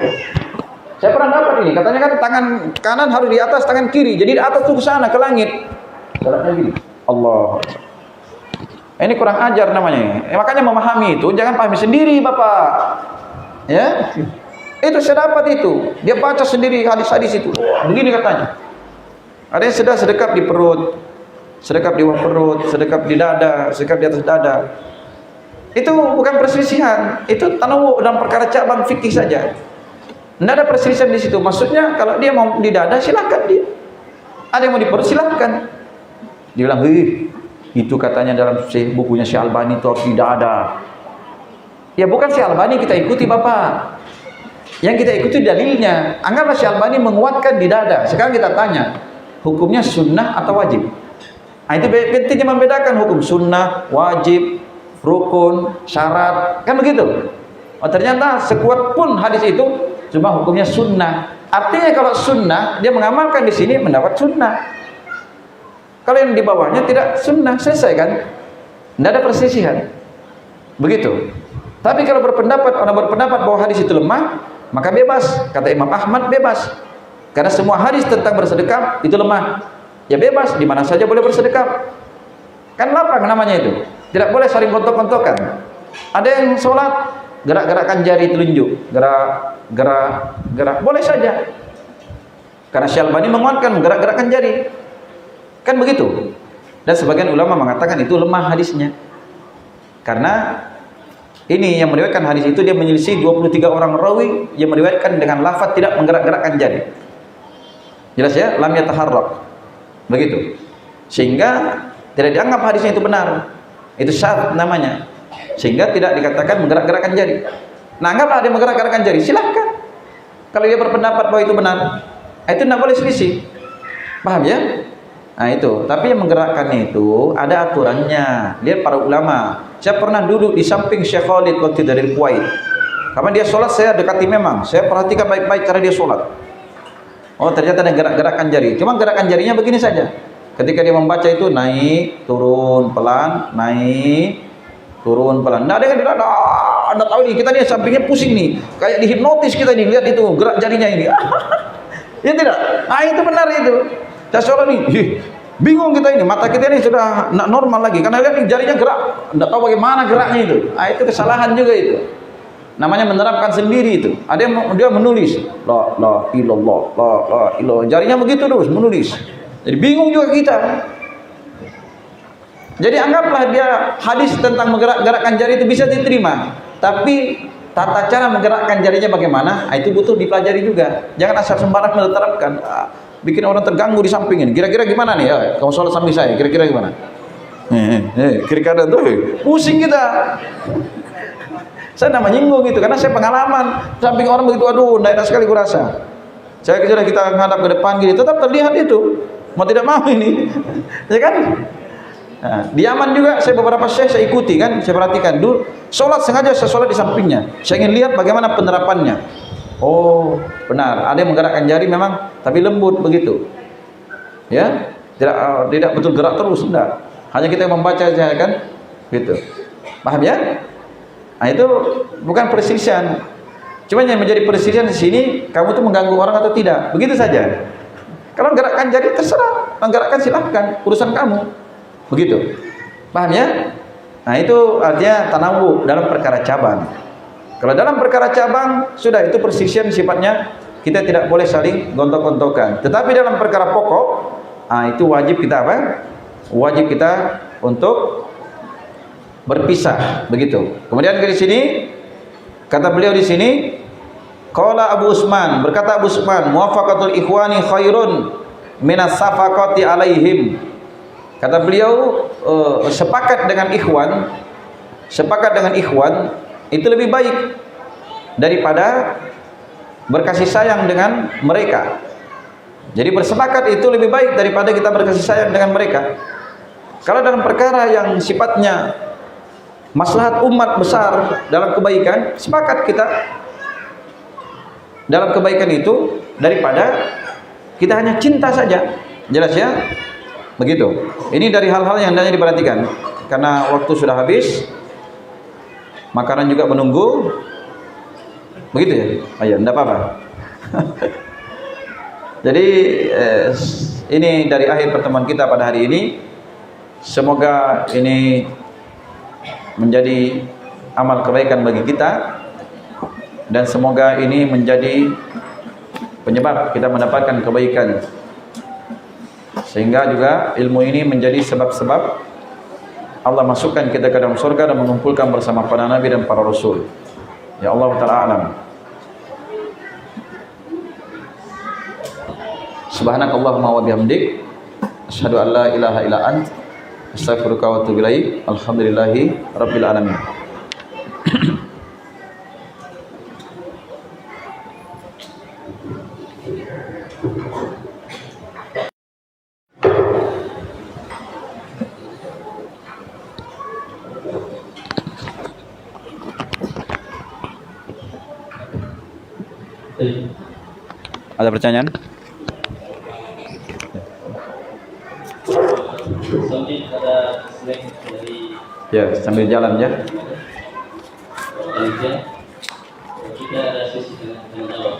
Saya pernah dapat ini. Katanya kan tangan kanan harus di atas tangan kiri. Jadi di atas tuh ke sana ke langit. Sholatnya gini. Allah. Ini kurang ajar namanya. Makanya memahami itu jangan pahami sendiri, Bapak. Ya. Itu saya dapat itu. Dia baca sendiri hadis-hadis itu. Begini katanya. Ada yang sudah sedekap di perut, sedekap di bawah perut, sedekap di dada, sedekap di atas dada. Itu bukan perselisihan, itu tanawu dalam perkara cabang fikih saja. Tidak ada perselisihan di situ. Maksudnya kalau dia mau di dada silakan dia. Ada yang mau di perut silakan. Dia bilang, itu katanya dalam bukunya Syekh Albani itu harus di dada. Ya bukan Syekh Albani kita ikuti Bapak. Yang kita ikuti dalilnya. Anggaplah Syekh Albani menguatkan di dada. Sekarang kita tanya, hukumnya sunnah atau wajib? Nah, itu pentingnya membedakan hukum sunnah, wajib, rukun, syarat, kan begitu. Oh, ternyata sekuat pun hadis itu cuma hukumnya sunnah. Artinya kalau sunnah dia mengamalkan di sini mendapat sunnah. Kalau yang di bawahnya tidak sunnah, selesai kan? Tidak ada persisihan. Begitu. Tapi kalau orang berpendapat bahwa hadis itu lemah, maka bebas. Kata Imam Ahmad bebas. Karena semua hadis tentang bersedekap itu lemah. Ya bebas, di mana saja boleh bersedekap. Kan lapang namanya itu. Tidak boleh saling kontok-kontokan. Ada yang sholat gerak-gerakan jari telunjuk, gerak, boleh saja. Karena Syekh Albani menguatkan gerak-gerakan jari. Kan begitu. Dan sebagian ulama mengatakan itu lemah hadisnya. Karena ini yang meriwayatkan hadis itu dia menyelisih 23 orang rawi yang meriwayatkan dengan lafaz tidak menggerak-gerakkan jari. Jelas ya? Lam yataharrak. Begitu. Sehingga tidak dianggap hadisnya itu benar. Itu syadz namanya. Sehingga tidak dikatakan menggerak-gerakkan jari. Nah, anggaplah ada yang menggerak-gerakkan jari, silahkan. Kalau dia berpendapat bahwa itu benar, itu tidak boleh selisih. Paham ya? Nah itu. Tapi yang menggerakkan itu ada aturannya. Lihat para ulama. Saya pernah duduk di samping Syekh Khalid waktu dari Kuwait. Kapan dia sholat saya dekati memang. Saya perhatikan baik-baik cara dia sholat. Oh ternyata ada gerak-gerakan jari. Cuma gerakan jarinya begini saja. Ketika dia membaca itu naik, turun, pelan, naik, turun, pelan. Nah ada yang tidak ada tahu nih. Kita nih sampingnya pusing nih. Kayak dihipnotis kita nih. Lihat itu gerak jarinya ini. Ya tidak? Ah itu benar itu. Saya sholat nih. Bingung kita ini, mata kita ini sudah tidak normal lagi karena lihat jarinya gerak, tidak tahu bagaimana geraknya itu. Ah itu kesalahan juga itu. Namanya menerapkan sendiri itu. Ada yang dia menulis la ilallah, la ilallah. Jarinya begitu terus menulis. Jadi bingung juga kita. Jadi anggaplah dia hadis tentang menggerak-gerakkan jari itu bisa diterima, tapi tata cara menggerakkan jarinya bagaimana? Ah, itu butuh dipelajari juga. Jangan asal sembarang menerapkan. Bikin orang terganggu di sampingnya. Kira-kira gimana nih? Ya, kamu sholat samping saya. Kira-kira gimana? Kiri kanan tuh. Pusing kita. Saya tidak menyinggung gitu karena saya pengalaman samping orang begitu. Aduh, tidak enak sekali kurasa. Saya kira kita menghadap ke depan gini, tetap terlihat itu. Mau tidak mau ini, ya kan? Nah, di Yaman juga saya beberapa saya ikuti kan, saya perhatikan dulu. Sholat sengaja saya sholat di sampingnya. Saya ingin lihat bagaimana penerapannya. Oh benar, ada yang menggerakkan jari memang, tapi lembut begitu, ya, tidak betul gerak terus, enggak. Hanya kita yang membaca saja kan, gitu. Paham ya? Nah itu bukan perselisihan. Cuma yang menjadi perselisihan di sini, kamu tuh mengganggu orang atau tidak, begitu saja. Kalau gerakan jari terserah, menggerakkan silahkan, urusan kamu, begitu. Paham ya? Nah itu artinya tanawu dalam perkara cabang. Kalau dalam perkara cabang, sudah itu perselisihan sifatnya, kita tidak boleh saling gontok-gontokan. Tetapi dalam perkara pokok, itu wajib kita apa? Wajib kita untuk berpisah, begitu. Kemudian di sini, kata beliau di sini, qala Abu Usman, berkata Abu Usman, muwafaqatul ikhwani khairun minas safaqati alaihim. Kata beliau, sepakat dengan ikhwan, itu lebih baik daripada berkasih sayang dengan mereka. Jadi bersepakat itu lebih baik daripada kita berkasih sayang dengan mereka. Kalau dalam perkara yang sifatnya maslahat umat besar dalam kebaikan, sepakat kita dalam kebaikan itu daripada kita hanya cinta saja. Jelas ya? Begitu. Ini dari hal-hal yang hendaknya diperhatikan. Karena waktu sudah habis, makanan juga menunggu. Begitu ya? Ayo, enggak apa-apa. Jadi ini dari akhir pertemuan kita pada hari ini. Semoga ini menjadi amal kebaikan bagi kita dan semoga ini menjadi penyebab kita mendapatkan kebaikan, sehingga juga ilmu ini menjadi sebab-sebab Allah masukkan kita ke dalam surga dan mengumpulkan bersama para nabi dan para rasul. Ya Allah ta'ala alam. Subhanakallahumma wa bihamdik, asyhadu an la ilaha illa ant, astaghfiruka wa atubu ilaik. Alhamdulillahi rabbil alamin. Ada pertanyaan? Sambil ada slide dari Ya, sambil jalan ya. panitia, kita ada sesi tanya jawab.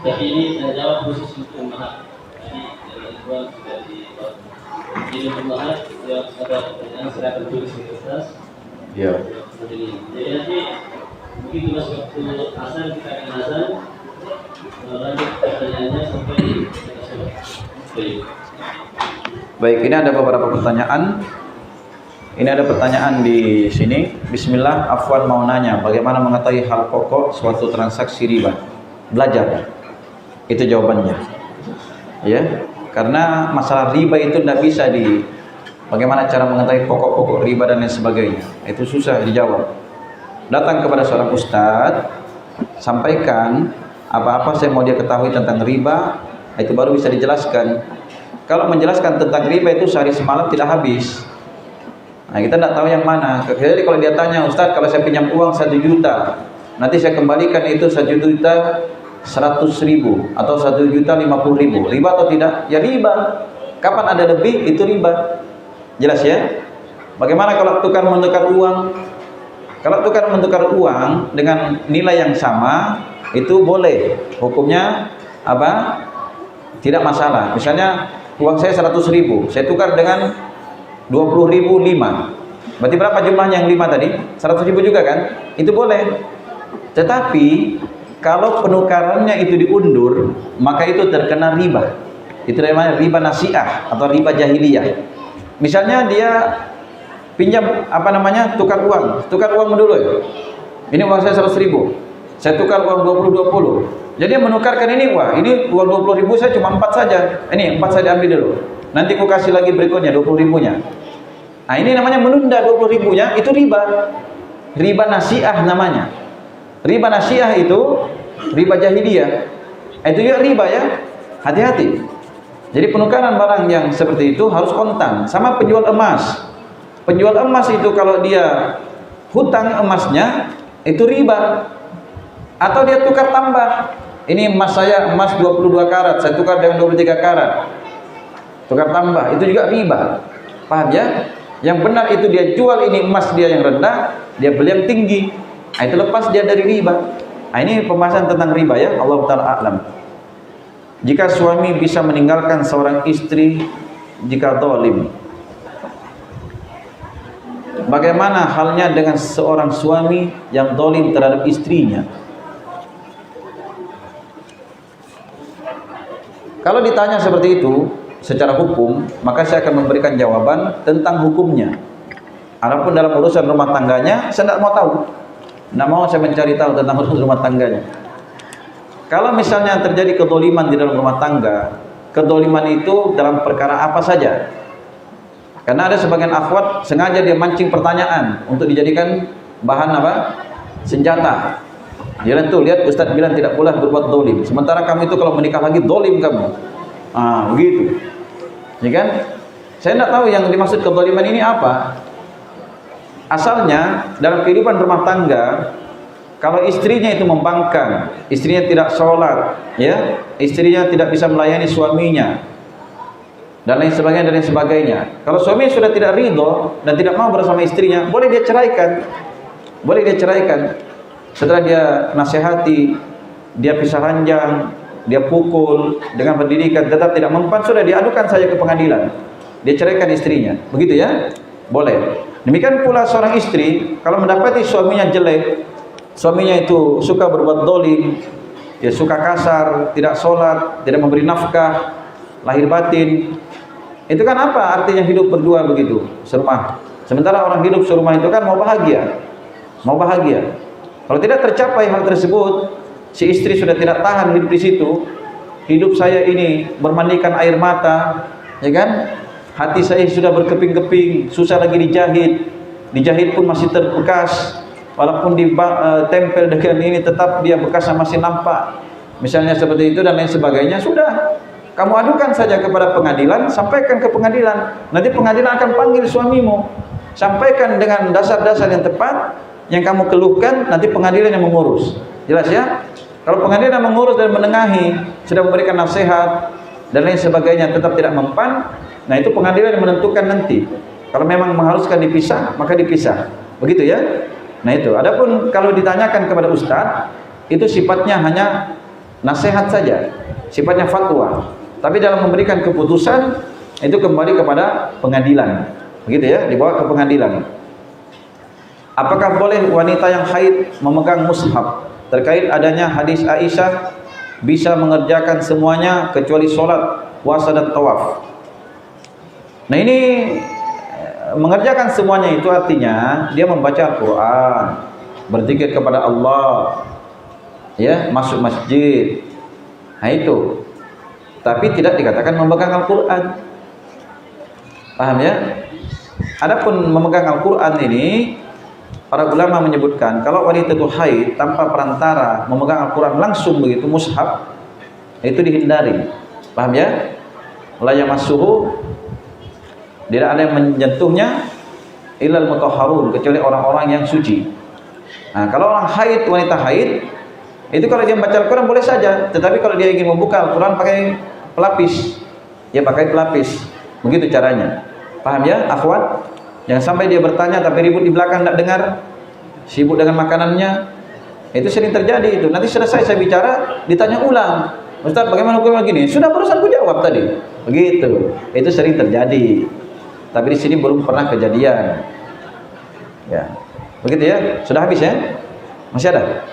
Tapi ini tanya jawab khusus untuk Mahat. Jadi dari Ikhwan sudah dibuat. Jadi untuk Mahat yang ada pertanyaan silakan tulis di kertas. Ya. Jadi nanti begitu masuk waktu azan kita akan azan. Lanjut pertanyaannya sampai kita sholat. Baik, ini ada beberapa pertanyaan. Ini ada pertanyaan di sini. Bismillah, Afwan mau nanya, bagaimana mengetahui hal pokok suatu transaksi riba? Belajar. Itu jawabannya. Ya, karena masalah riba itu tidak bisa bagaimana cara mengetahui pokok-pokok riba dan lain sebagainya. Itu susah dijawab. Datang kepada seorang ustadz, sampaikan apa-apa saya mau dia ketahui tentang riba, itu baru bisa dijelaskan. Kalau menjelaskan tentang riba itu sehari semalam tidak habis. Nah, kita tidak tahu yang mana. Kecuali kalau dia tanya, Ustaz, kalau saya pinjam uang 1 juta, nanti saya kembalikan itu 1 juta 100.000 atau 1 juta 50.000. Riba atau tidak? Ya riba. Kapan ada lebih itu riba. Jelas ya? Bagaimana kalau tukar menukar uang? Kalau tukar menukar uang dengan nilai yang sama, itu boleh. Hukumnya apa? Tidak masalah. Misalnya uang saya 100.000, saya tukar dengan 20.000 5. Berarti berapa jumlahnya yang 5 tadi? 100.000 juga kan? Itu boleh. Tetapi kalau penukarannya itu diundur, maka itu terkena riba. Itu namanya riba nasi'ah atau riba jahiliyah. Misalnya dia pinjam tukar uang dulu ya. Ini uang saya 100.000. Saya tukar uang 20. Jadi dia menukarkan ini, wah ini uang 20.000 saya cuma 4 saja. Ini 4 saya ambil dulu. Nanti aku kasih lagi berikutnya 20.000-nya. Nah ini namanya menunda 20.000-nya, itu riba. Riba nasi'ah namanya. Riba nasi'ah itu riba jahiliyah. Itu juga riba ya. Hati-hati. Jadi penukaran barang yang seperti itu harus kontan. Sama penjual emas. Penjual emas itu kalau dia hutang emasnya itu riba. Atau dia tukar tambah. Ini emas saya, emas 22 karat, saya tukar dengan 23 karat. Tukar tambah, itu juga riba. Paham ya? Yang benar itu dia jual ini emas dia yang rendah, dia beli yang tinggi. Nah, itu lepas dia dari riba. Nah, ini pembahasan tentang riba ya. Allah Ta'ala a'lam. Jika suami bisa meninggalkan seorang istri jika zalim, bagaimana halnya dengan seorang suami yang zalim terhadap istrinya? Kalau ditanya seperti itu secara hukum, maka saya akan memberikan jawaban tentang hukumnya. Adapun dalam urusan rumah tangganya, saya tidak mau tahu. Tidak mau saya mencari tahu tentang urusan rumah tangganya. Kalau misalnya terjadi kedzaliman di dalam rumah tangga, kedzaliman itu dalam perkara apa saja? Karena ada sebagian akhwat sengaja dia mancing pertanyaan untuk dijadikan bahan apa? Senjata. Dia tuh lihat Ustaz bilang tidak boleh berbuat dolim. Sementara kamu itu kalau menikah lagi dolim kamu. Begitu. Ya kan? Saya tidak tahu yang dimaksud kezaliman ini apa. Asalnya dalam kehidupan rumah tangga, kalau istrinya itu membangkang, istrinya tidak sholat, ya, istrinya tidak bisa melayani suaminya, dan lain sebagainya. Kalau suami sudah tidak ridho dan tidak mau bersama istrinya, boleh dia ceraikan. Setelah dia nasihati, dia pisah ranjang, dia pukul dengan pendidikan, tetap tidak mempan, sudah diadukan saja ke pengadilan. Dia ceraikan istrinya. Begitu ya? Boleh. Demikian pula seorang istri kalau mendapati suaminya jelek, suaminya itu suka berbuat dolim, ya suka kasar, tidak sholat, tidak memberi nafkah, lahir batin, itu kan apa artinya hidup berdua begitu serumah? Sementara orang hidup serumah itu kan mau bahagia, mau bahagia. Kalau tidak tercapai hal tersebut, si istri sudah tidak tahan hidup di situ. Hidup saya ini bermandikan air mata, ya kan? Hati saya sudah berkeping-keping, susah lagi dijahit pun masih terbekas. Walaupun ditempel dengan ini tetap dia bekasnya masih nampak. Misalnya seperti itu dan lain sebagainya. Sudah, kamu adukan saja kepada pengadilan, sampaikan ke pengadilan. Nanti pengadilan akan panggil suamimu. Sampaikan dengan dasar-dasar yang tepat yang kamu keluhkan, nanti pengadilan yang mengurus. Jelas ya? Kalau pengadilan mengurus dan menengahi, sudah memberikan nasihat dan lain sebagainya tetap tidak mempan, nah itu pengadilan yang menentukan nanti. Kalau memang mengharuskan dipisah, maka dipisah. Begitu ya? Nah itu, adapun kalau ditanyakan kepada ustadz, itu sifatnya hanya nasihat saja, sifatnya fatwa. Tapi dalam memberikan keputusan, itu kembali kepada pengadilan. Begitu ya, dibawa ke pengadilan. Apakah boleh wanita yang haid memegang mushaf? Terkait adanya hadis Aisyah, bisa mengerjakan semuanya kecuali sholat, puasa dan tawaf. Nah ini mengerjakan semuanya itu artinya dia membaca Al-Quran, berzikir kepada Allah, ya, masuk masjid. Nah itu. Tapi tidak dikatakan memegang Al-Quran. Paham ya? Adapun memegang Al-Quran ini, para ulama menyebutkan kalau wanita itu haid tanpa perantara memegang Al-Quran langsung begitu mushaf, itu dihindari. Paham ya? La yamassuhu, tidak ada yang menyentuhnya illal mutahharun, kecuali orang-orang yang suci. Nah, kalau orang haid, wanita haid, itu kalau dia baca Al-Quran boleh saja, tetapi kalau dia ingin membuka Al-Quran pakai pelapis, ya pakai pelapis. Begitu caranya. Paham ya, akhwat? Jangan sampai dia bertanya tapi ribut di belakang, tidak dengar, sibuk dengan makanannya. Itu sering terjadi itu. Nanti selesai saya bicara, ditanya ulang. Ustaz, bagaimana hukumnya gini? Sudah barusan ku jawab tadi. Begitu. Itu sering terjadi. Tapi di sini belum pernah kejadian. Ya. Begitu ya? Sudah habis ya? Masih ada?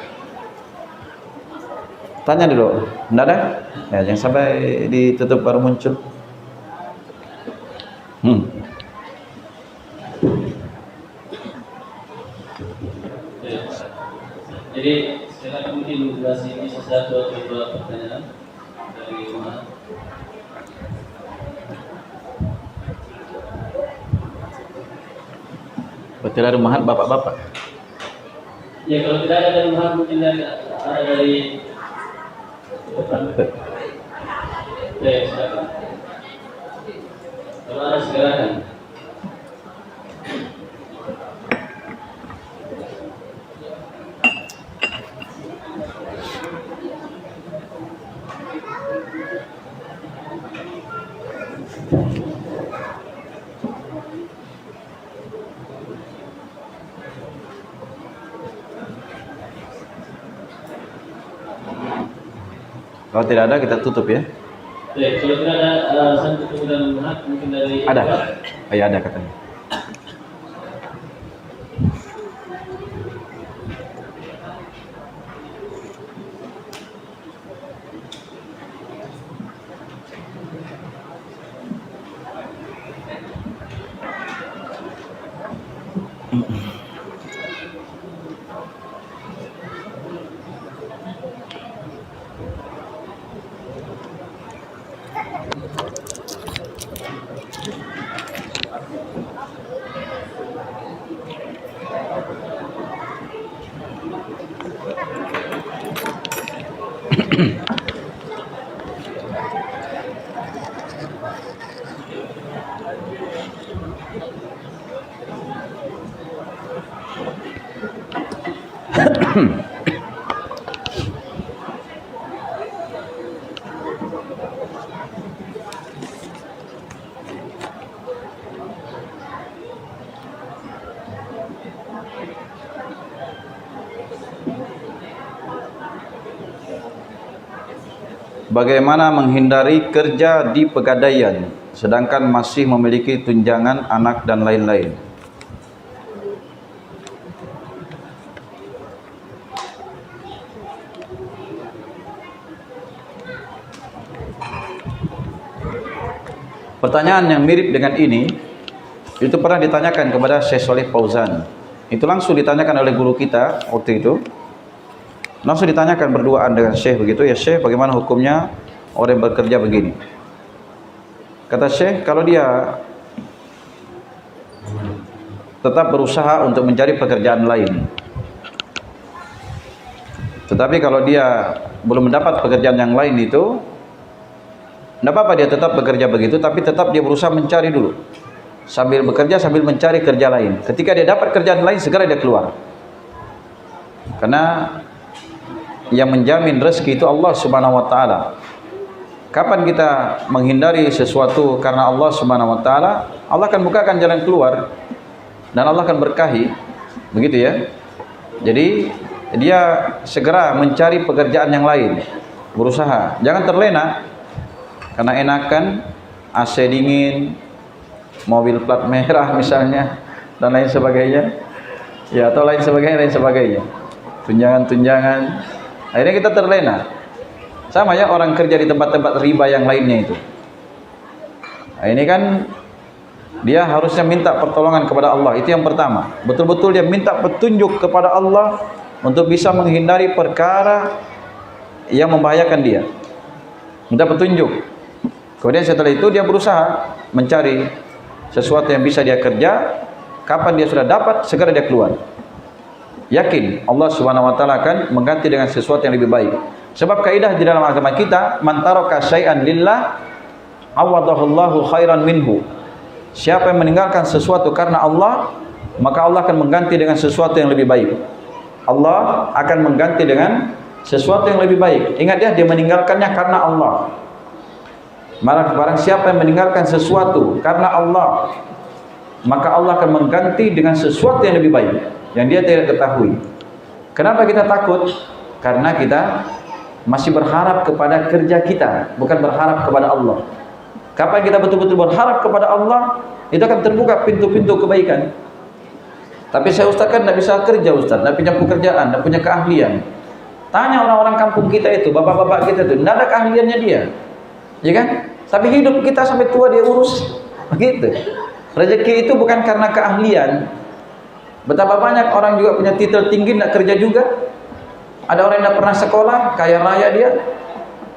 Tanya dulu. Tidak ada? Ya, jangan sampai ditutup baru muncul. Jadi silakan mungkin durasi ini satu atau dua pertanyaan dari rumah. Betul ada rumahan bapak-bapak. Ya kalau tidak ada dari rumah mungkin ada dari depan. Ya silakan. Kalau ada silakan. Kalau tidak ada kita tutup ya. Ya, kalau tidak ada satu kemudian mungkin dari Ada. Oh, ya ada katanya. Bagaimana menghindari kerja di pegadaian sedangkan masih memiliki tunjangan anak dan lain-lain? Pertanyaan yang mirip dengan ini itu pernah ditanyakan kepada Syekh Shalih Fauzan. Itu langsung ditanyakan oleh guru kita waktu itu. Langsung ditanyakan berduaan dengan Syekh begitu, ya Syekh, bagaimana hukumnya orang yang bekerja begini? Kata Syekh, kalau dia tetap berusaha untuk mencari pekerjaan lain, tetapi kalau dia belum mendapat pekerjaan yang lain itu, tidak apa-apa dia tetap bekerja begitu, tapi tetap dia berusaha mencari dulu. Sambil bekerja, sambil mencari kerja lain. Ketika dia dapat kerjaan lain, segera dia keluar. Karena yang menjamin rezeki itu Allah Subhanahu wa taala. Kapan kita menghindari sesuatu karena Allah Subhanahu wa taala, Allah akan bukakan jalan keluar dan Allah akan berkahi. Begitu ya. Jadi dia segera mencari pekerjaan yang lain, berusaha. Jangan terlena karena enakan AC dingin, mobil plat merah misalnya, dan lain sebagainya, ya, atau lain sebagainya, tunjangan, akhirnya kita terlena. Sama ya orang kerja di tempat-tempat riba yang lainnya itu. Nah, ini kan dia harusnya minta pertolongan kepada Allah, itu yang pertama. Betul-betul dia minta petunjuk kepada Allah untuk bisa menghindari perkara yang membahayakan dia. Minta petunjuk. Kemudian setelah itu dia berusaha mencari sesuatu yang bisa dia kerja. Kapan dia sudah dapat, segera dia keluar. Yakin Allah Subhanahu wa taala akan mengganti dengan sesuatu yang lebih baik. Sebab kaidah di dalam agama kita, man taraka syai'an lillah awadahullahu khairan minhu. Siapa yang meninggalkan sesuatu karena Allah, maka Allah akan mengganti dengan sesuatu yang lebih baik. Allah akan mengganti dengan sesuatu yang lebih baik. Ingat ya, dia meninggalkannya karena Allah. Barang siapa yang meninggalkan sesuatu karena Allah, maka Allah akan mengganti dengan sesuatu yang lebih baik yang dia tidak ketahui. Kenapa kita takut? Karena kita masih berharap kepada kerja kita, bukan berharap kepada Allah. Kapan kita betul-betul berharap kepada Allah, itu akan terbuka pintu-pintu kebaikan. Tapi saya Ustaz kan tidak bisa kerja Ustaz, tidak punya pekerjaan, tidak punya keahlian. Tanya orang-orang kampung kita itu, bapak-bapak kita itu, tidak ada keahliannya dia, ya kan? Tapi hidup kita sampai tua dia urus, begitu. Rezeki itu bukan karena keahlian. Betapa banyak orang juga punya titel tinggi tidak kerja juga. Ada orang yang tidak pernah sekolah, kaya raya dia,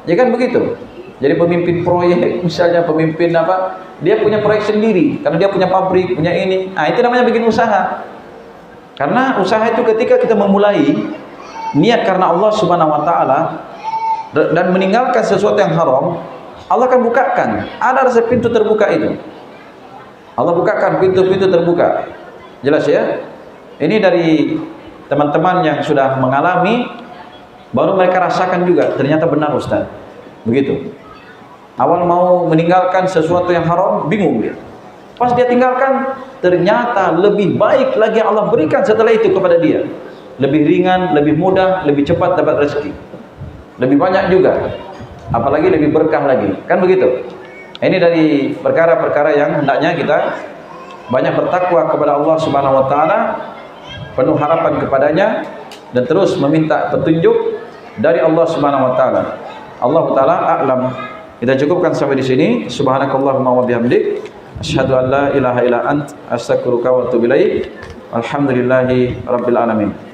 ya kan begitu. Jadi pemimpin proyek, misalnya pemimpin apa, dia punya proyek sendiri, karena dia punya pabrik, punya ini. Nah, itu namanya bikin usaha. Karena usaha itu ketika kita memulai niat karena Allah Subhanahu wa taala dan meninggalkan sesuatu yang haram, Allah akan bukakan. Ada rasa pintu terbuka itu. Allah bukakan pintu-pintu terbuka. Jelas ya? Ini dari teman-teman yang sudah mengalami, baru mereka rasakan juga. Ternyata benar Ustaz. Begitu. Awal mau meninggalkan sesuatu yang haram, bingung dia. Pas dia tinggalkan, ternyata lebih baik lagi Allah berikan setelah itu kepada dia. Lebih ringan, lebih mudah, lebih cepat dapat rezeki. Lebih banyak juga. Apalagi lebih berkah lagi. Kan begitu. Ini dari perkara-perkara yang hendaknya kita banyak bertakwa kepada Allah Subhanahu wa taala, penuh harapan kepadanya, dan terus meminta petunjuk dari Allah Subhanahu wa taala. Allah taala a'lam. Kita cukupkan sampai di sini. Subhanakallahumma wa bihamdik, asyhadu an la ilaha illa ant, astaghfiruka wa atubu ilaik. Alhamdulillahi rabbil alamin.